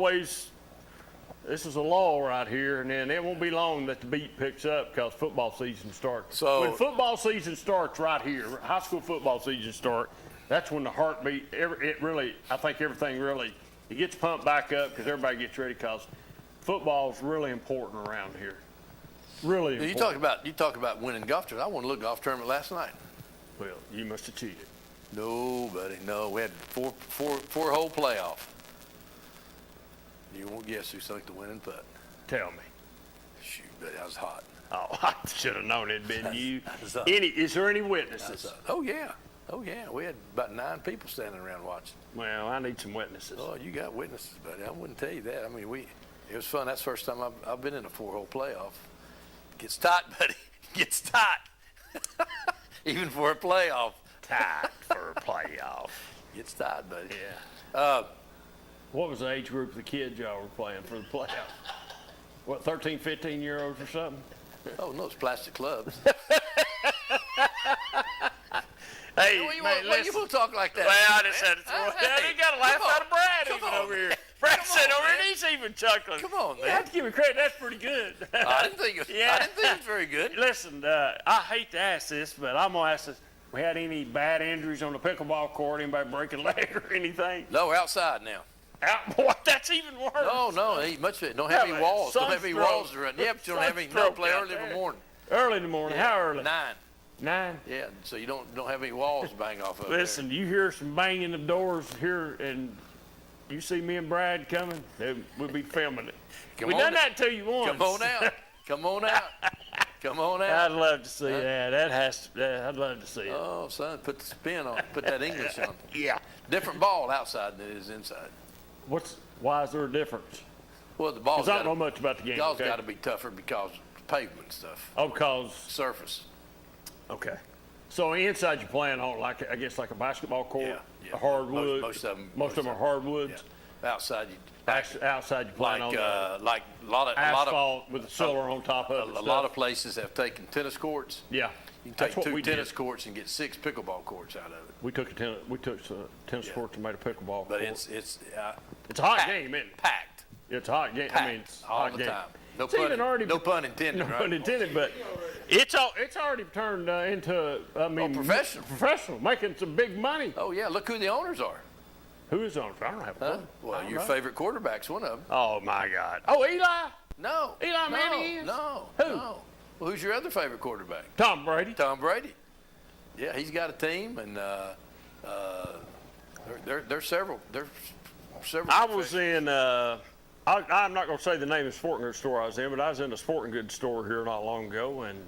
lull right here, and then it won't be long that the beat picks up because football season starts.
So
when football season starts right here, high school football season starts, that's when the heartbeat, I think everything really, it gets pumped back up because everybody gets ready because football's really important around here. Really important.
You talk about winning golf tournaments. I won a little golf tournament last night.
Well, you must have cheated.
No, buddy, no. We had four-hole playoff. You won't guess who sunk the winning putt.
Tell me.
Shoot, buddy, I was hot.
Oh, I should have known it'd been you. Is there any witnesses?
Oh, yeah. We had about 9 people standing around watching.
Well, I need some witnesses.
Oh, you got witnesses, buddy. I wouldn't tell you that. I mean, it was fun. That's the first time I've been in a 4-hole playoff. Gets tight, buddy. Gets tight. Even for a playoff.
Tight for a playoff.
Gets tight, buddy.
Yeah. What was the age group of the kids y'all were playing for the playoff? What, 13, 15-year-olds or something?
Oh, no, it's plastic clubs.
Hey,
you want to talk like that?
Well, I just had to throw it. You got to laugh out of Brad even over here. Brad Brad said over there, he's even chuckling.
Come on,
You
man.
have to give me credit. That's pretty good.
I didn't think it was very good.
Listen, I hate to ask this, but I'm gonna ask this. We had any bad injuries on the pickleball court? Anybody break a leg or anything?
No, we're outside now.
Boy, that's even worse.
No, ain't much of it. Don't have any walls. Don't have any walls to run. Yeah, but you don't have any. No, play early in the morning.
Early in the morning.
Yeah,
How early?
9.
9.
Yeah, so you don't have any walls to bang off of.
Listen, you hear some banging the doors here, and you see me and Brad coming, we'll be filming it. We done that to you once.
Come on out. Come on out. Come on out.
I'd love to see that. I'd love to see it.
Oh, son, put the spin on. Put that English on.
Yeah.
Different ball outside than it is inside.
Why is there a difference?
Well, the ball's
I don't know much about the game.
Ball's
okay?
got to be tougher because of pavement and stuff.
Oh, because
surface.
Okay. So inside you're playing on like a basketball court, a hardwood.
Most of them.
Most of them are hardwoods.
Yeah. Outside
outside you're playing on
like a lot of
asphalt with the silver on top of it.
A lot of places have taken tennis courts.
Yeah.
You can take 2 tennis courts and get 6 pickleball courts out of it.
We took tennis courts and made a pickleball
but
court.
it's
a hot game, isn't it?
Packed.
It's a hot game.
Packed.
I mean, it's a
all
hot
the
game.
time. No pun intended.
No
right?
pun intended, but it's already turned into professional, making some big money.
Oh yeah, look who the owners are.
Who is owners? I don't have a clue.
Well, your favorite quarterback's one of them.
Oh my God. Oh, Eli.
No.
Eli Manning is?
No.
Who?
No. Well, who's your other favorite quarterback?
Tom Brady.
Tom Brady. Yeah, he's got a team, and there's several. There's several.
I was in. I'm not going to say the name of the sporting goods store I was in, but I was in a sporting goods store here not long ago and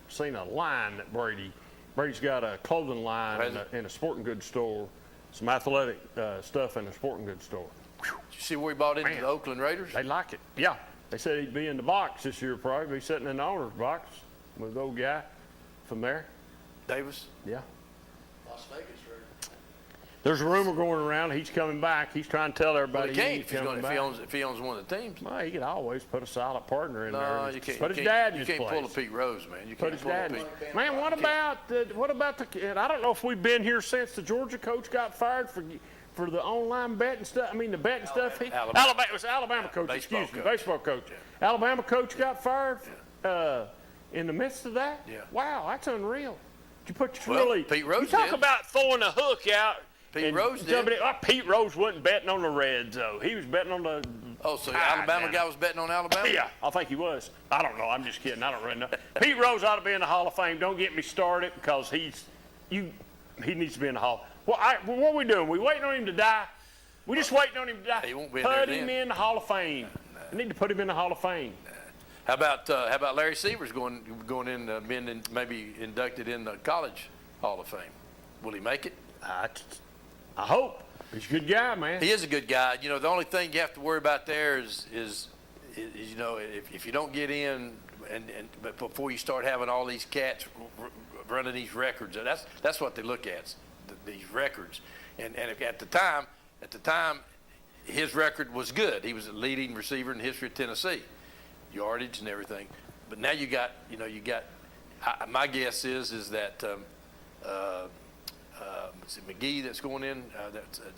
seen a line that Brady's got a clothing line in a sporting goods store, some athletic stuff in a sporting goods store.
Did you see where he bought into the Oakland Raiders?
They like it. Yeah. They said he'd be in the box this year, probably be sitting in the owner's box with the old guy from there.
Davis?
Yeah.
Las Vegas, right?
There's a rumor going around he's coming back. He's trying to tell everybody
Well, he
he's
can't
coming back.
if he owns one of the teams.
Well, he could always put a solid partner in there.
No,
and
you can't.
Put his dad in
You
his
can't
place.
pull a Pete Rose, man. You
Put
can't
his
pull a
dad in.
Pete.
Man, what about the kid? I don't know if we've been here since the Georgia coach got fired for the online betting stuff. I mean, the betting stuff. Alabama. It was Alabama coach. Baseball coach. Yeah. Alabama coach got fired in the midst of that.
Yeah.
Wow, that's unreal. You put
Pete Rose
You talk
did.
about throwing a hook out.
Pete Rose did.
Pete Rose wasn't betting on the Reds though. He was betting on the.
Oh, so the Alabama guy was betting on Alabama?
Yeah, I think he was. I don't know. I'm just kidding. I don't really know. Pete Rose ought to be in the Hall of Fame. Don't get me started because he needs to be in the Hall. Well, what are we doing? We waiting on him to die? We just waiting on him to die.
He won't be
Put
in
him
there
in the Hall of Fame. I need to put him in the Hall of Fame.
How about Larry Severs going in, being maybe inducted in the College Hall of Fame? Will he make it?
I hope. He's a good guy, man.
He is a good guy. You know, the only thing you have to worry about there is you know, if you don't get in, but before you start having all these cats running these records, that's what they look at, these records. And at the time, his record was good. He was a leading receiver in the history of Tennessee, yardage and everything. But now you got. My guess is that. Is it McGee that's going in?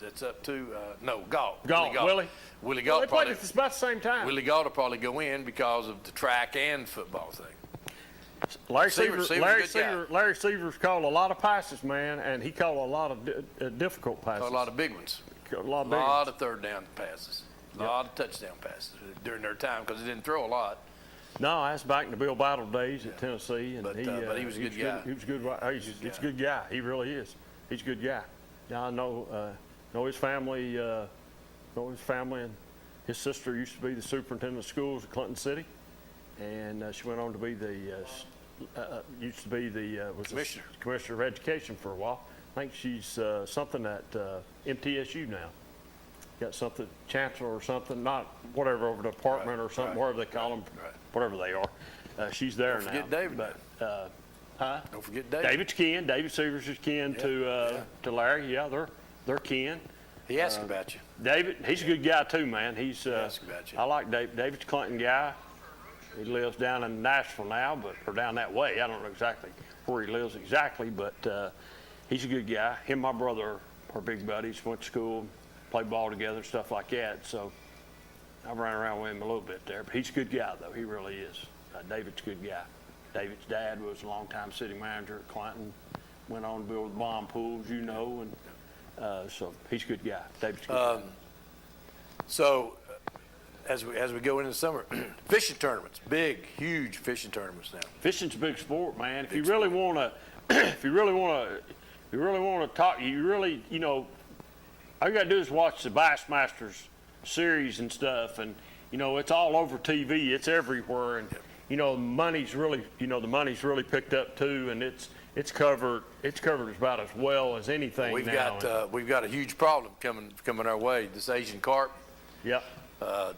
That's up to Galt. Willie Galt.
They played at about the same time.
Willie Galt will probably go in because of the track and football thing.
Larry Severs called a lot of passes, man, and he called a lot of difficult passes.
A lot of big ones.
A lot
of third down passes. A lot of touchdown passes during their time because he didn't throw a lot.
No, that's back in the Bill Battle days at Tennessee, and
but he was a good guy.
He was good. He's a good guy. He really is. He's a good guy. Now I know his family. And his sister used to be the superintendent of schools at Clinton City, and she went on to be commissioner of education for a while. I think she's something at MTSU now. Got something, chancellor or something, not whatever, over the department or something, whatever they call them, whatever they are. She's there now.
Don't forget David. Don't forget David.
David's kin. David Severs is kin to Larry. Yeah, they're kin.
He asked about you.
David, he's a good guy too, man. He
asked about you.
I like David. David's a Clinton guy. He lives down in Nashville now, or down that way. I don't know exactly where he lives exactly, but he's a good guy. Him and my brother are big buddies. Went to school, played ball together, stuff like that. So I've run around with him a little bit there, but he's a good guy, though. He really is. David's a good guy. David's dad was a longtime city manager at Clinton, went on to build bomb pools, you know, and so he's a good guy. David's a good guy.
So, as we go into the summer, fishing tournaments, big, huge fishing tournaments now.
Fishing's a big sport, man. If you really want to, if you really want to talk, you know, all you got to do is watch the Bassmasters series and stuff, and you know it's all over TV. It's everywhere, and you know the money's really picked up too, and it's covered about as well as anything.
We've
now.
got a huge problem coming our way. This Asian carp.
Yep.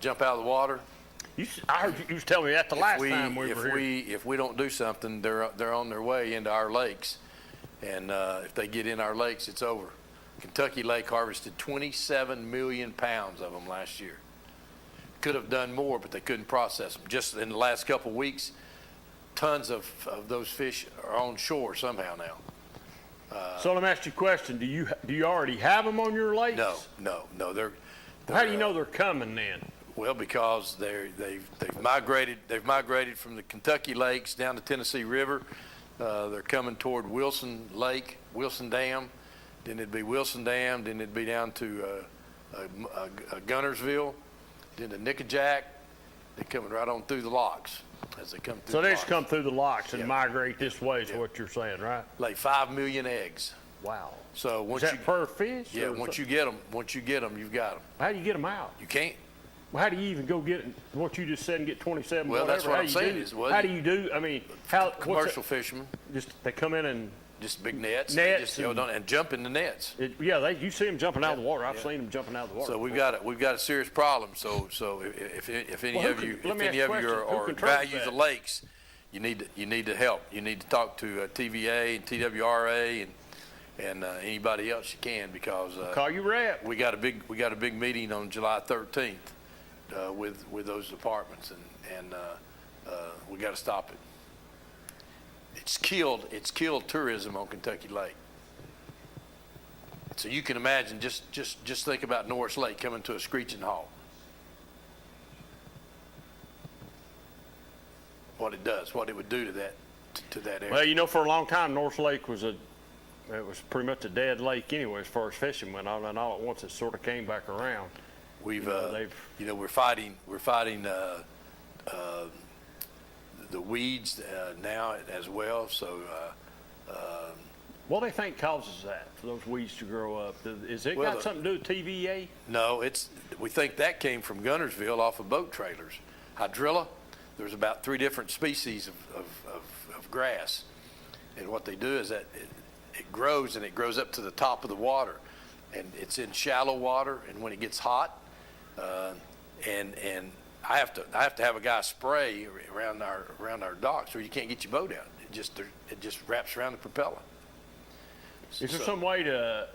Jump out of the water.
I heard you was telling me that the last time we were here.
If we don't do something, they're on their way into our lakes, and if they get in our lakes, it's over. Kentucky Lake harvested 27 million pounds of them last year. Could have done more, but they couldn't process them. Just in the last couple of weeks, tons of those fish are on shore somehow now.
So let me ask you a question: Do you already have them on your lakes?
No.
How do you know they're coming then?
Well, because they've migrated from the Kentucky lakes down the Tennessee River. They're coming toward Wilson Lake, Wilson Dam. Then it'd be Wilson Dam. Then it'd be down to Gunnersville. Then to Nickajack. They're coming right on through the locks as they come through.
So
the
they just
locks.
come through the locks and migrate this way, is what you're saying, right?
Lay 5 million eggs.
Wow.
So once
is that per fish?
Yeah, once you get them, you've got them.
How do you get them out?
You can't.
Well, how do you even go get what you just said and get 27?
Well,
whatever?
that's what
How
I'm
you
saying
do?
is, well,
how do you do? I mean, how
commercial fishermen
just they come in and
just big nets,
nets
and jump in the nets.
You see them jumping out of the water. I've seen them jumping out of the water.
So we've got a serious problem. So if any of you value the lakes, you need to help. You need to talk to TVA and TWRA and anybody else you can, because
call your rep.
We got a big meeting on July 13th with those departments, and we got to stop it. It's killed tourism on Kentucky Lake. So you can imagine, just think about Norris Lake coming to a screeching halt. What it does, what it would do to that area.
Well, you know, for a long time, North Lake was pretty much a dead lake anyway, as far as fishing went on, and all at once it sort of came back around.
We're fighting the weeds now as well. So,
what do they think causes that, for those weeds to grow up? Is it got something to do with TVA?
No, we think that came from Gunnersville off of boat trailers. Hydrilla, there's about 3 different species of grass, and what they do is that it grows up to the top of the water, and it's in shallow water, and when it gets hot, and I have to have a guy spray around our docks, or you can't get your boat out. It just wraps around the propeller.
Is there some way to?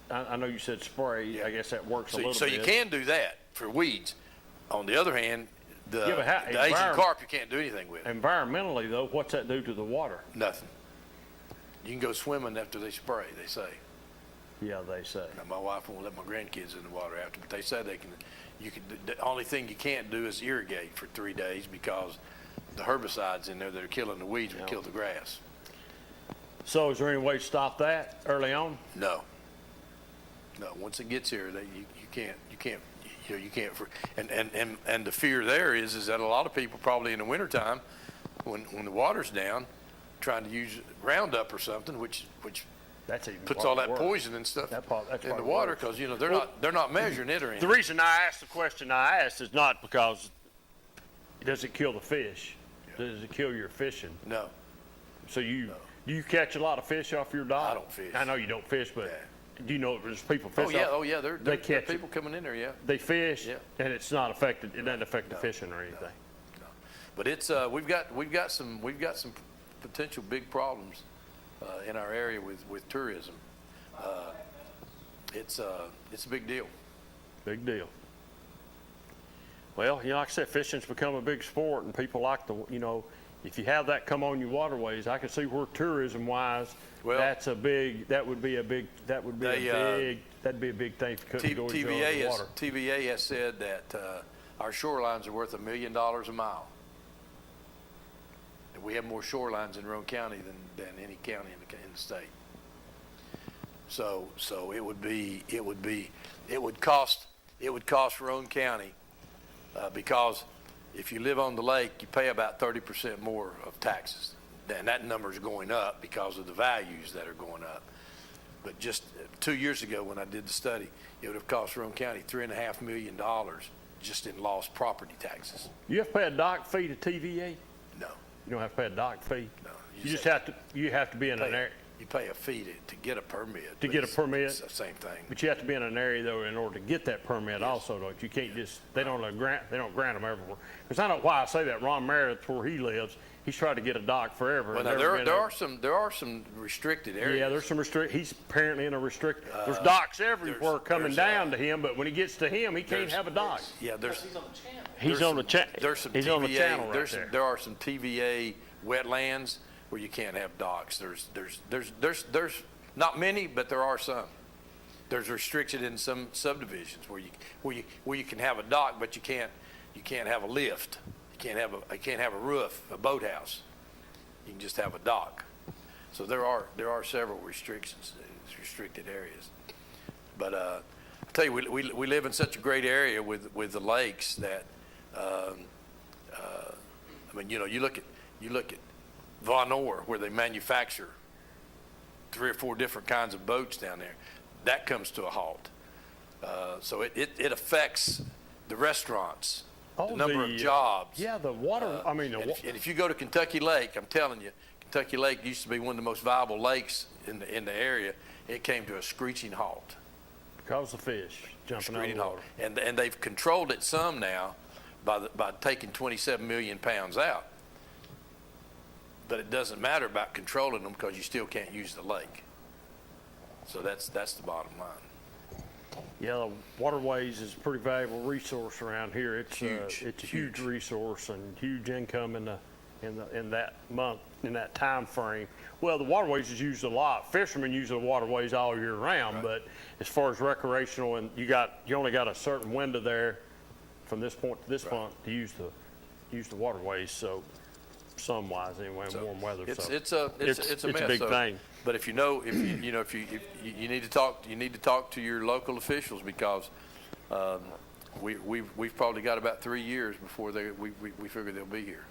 I know you said spray. I guess that works a little bit.
So you can do that for weeds. On the other hand, the Asian carp you can't do anything with.
Environmentally, though, what's that do to the water?
Nothing. You can go swimming after they spray, they say.
Yeah, they say.
Now, my wife won't let my grandkids in the water after, but they say they can. The only thing you can't do is irrigate for 3 days, because the herbicides in there that are killing the weeds will kill the grass.
So is there any way to stop that early on?
No. Once it gets here, you can't. And the fear there is that a lot of people probably in the wintertime, when the water's down, trying to use Roundup or something, which puts all that poison and stuff in the water, because they're not measuring it or anything.
The reason I asked the question I asked is not because does it kill the fish? Does it kill your fishing?
No.
So do you catch a lot of fish off your dock?
I don't fish.
I know you don't fish, but do you know there's people fish?
Oh yeah, there are people coming in there. Yeah.
They fish, and it's not affected. It doesn't affect the fishing or anything.
No. But it's we've got some potential big problems in our area with tourism. It's a big deal.
Big deal. Well, like I said, fishing's become a big sport, and people like to, if you have that come on your waterways, I can see where tourism-wise,
Well,
that'd be a big thing if you couldn't go enjoy the water.
TVA has said that our shorelines are worth $1 million a mile. And we have more shorelines in Roane County than any county in the state. So it would cost Roane County because if you live on the lake, you pay about 30% more of taxes. And that number is going up because of the values that are going up. But just 2 years ago when I did the study, it would have cost Roane County $3.5 million just in lost property taxes.
You have to pay a dock fee to TVA?
No.
You don't have to pay a dock fee?
No.
You have to be in an area.
You pay a fee to get a permit.
To get a permit?
It's the same thing.
But you have to be in an area though in order to get that permit also, though. You can't just, they don't grant them everywhere. Because I know why I say that. Ron Meredith, where he lives, he's tried to get a dock forever.
Well, now, there are some restricted areas.
Yeah, there's some he's apparently in a restricted, there's docks everywhere coming down to him, but when he gets to him, he can't have a dock.
Yeah,
He's on the channel.
There's some
He's
TVA,
on the channel right there.
There are some TVA wetlands where you can't have docks. There's not many, but there are some. There's restricted in some subdivisions where you can have a dock, but you can't have a lift. You can't have a roof, a boathouse. You can just have a dock. So there are several restrictions, restricted areas. But I tell you, we live in such a great area with the lakes that I mean, you look at Von Orr, where they manufacture 3 or 4 different kinds of boats down there. That comes to a halt. So it affects the restaurants. The number of jobs.
Yeah, the water,
and if you go to Kentucky Lake, I'm telling you, Kentucky Lake used to be one of the most viable lakes in the area. It came to a screeching halt.
Because of fish jumping out of the water.
And they've controlled it some now by taking 27 million pounds out. But it doesn't matter about controlling them because you still can't use the lake. So that's the bottom line.
Yeah, the waterways is a pretty valuable resource around here. It's
huge.
It's a huge resource and huge income in that month, in that time frame. Well, the waterways is used a lot. Fishermen use the waterways all year round,
Right.
But as far as recreational, and you only got a certain window there from this point to this point to use the waterways. So sun wise anyway, warm weather.
It's
so
a mess.
It's a big thing.
But if you need to talk to your local officials because we've probably got about 3 years before we figure they'll be here.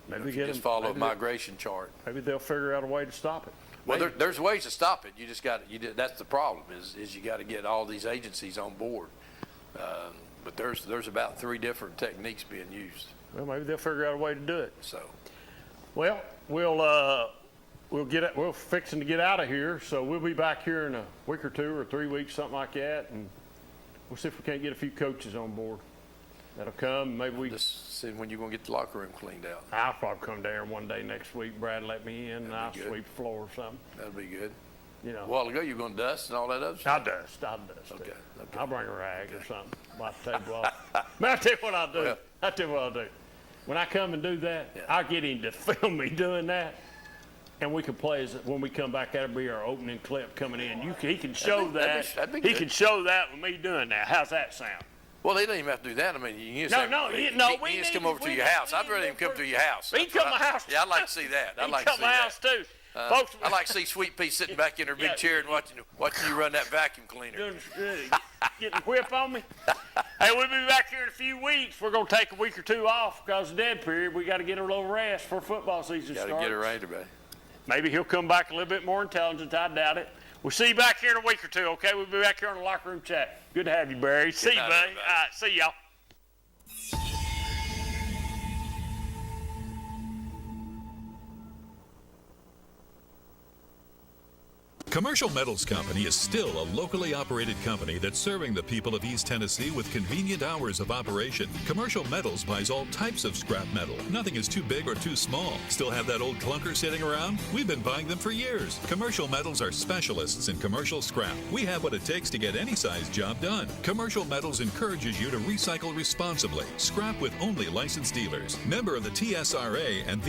Maybe
just follow a migration chart.
Maybe they'll figure out a way to stop it.
Well, there's ways to stop it. That's the problem is you got to get all these agencies on board. But there's about 3 different techniques being used.
Well, maybe they'll figure out a way to do it.
So,
well, we're fixing to get out of here, so we'll be back here in a week or 2 or 3 weeks, something like that, and we'll see if we can't get a few coaches on board. That'll come. Maybe we
just see when you're gonna get the locker room cleaned out.
I'll probably come down one day next week. Brad let me in, and I'll sweep the floor or something.
That'll be good.
You know.
A while ago, you were gonna dust and all that other stuff.
I'll dust.
Okay.
I'll bring a rag or something. Wipe the table off. Man, I'll tell you what I'll do.
Well,
When I come and do that, I'll get him to film me doing that, and we can play when we come back. That'll be our opening clip coming in. He can show
that'd be
He
good.
can show that with me doing that. How's that sound?
Well, they don't even have to do that. I mean, you can just come over to your house. I'd rather him come to your house.
He can come to my house.
Yeah, I'd like to see that.
He can come to my house too. Folks,
I'd like to see Sweet Pea sitting back in her big chair and watching you run that vacuum cleaner.
Getting a whip on me. Hey, we'll be back here in a few weeks. We're going to take a week or 2 off because of the dead period. We got to get her a little rest before football season starts.
Got to get her right, everybody.
Maybe he'll come back a little bit more intelligent. I doubt it. We'll see you back here in a week or 2, okay? We'll be back here on the locker room chat. Good to have you, Barry. See you, buddy.
Everybody.
All right, see y'all.
Commercial Metals Company is still a locally operated company that's serving the people of East Tennessee with convenient hours of operation. Commercial Metals buys all types of scrap metal. Nothing is too big or too small. Still have that old clunker sitting around? We've been buying them for years. Commercial Metals are specialists in commercial scrap. We have what it takes to get any size job done. Commercial Metals encourages you to recycle responsibly. Scrap with only licensed dealers. Member of the TSRA and the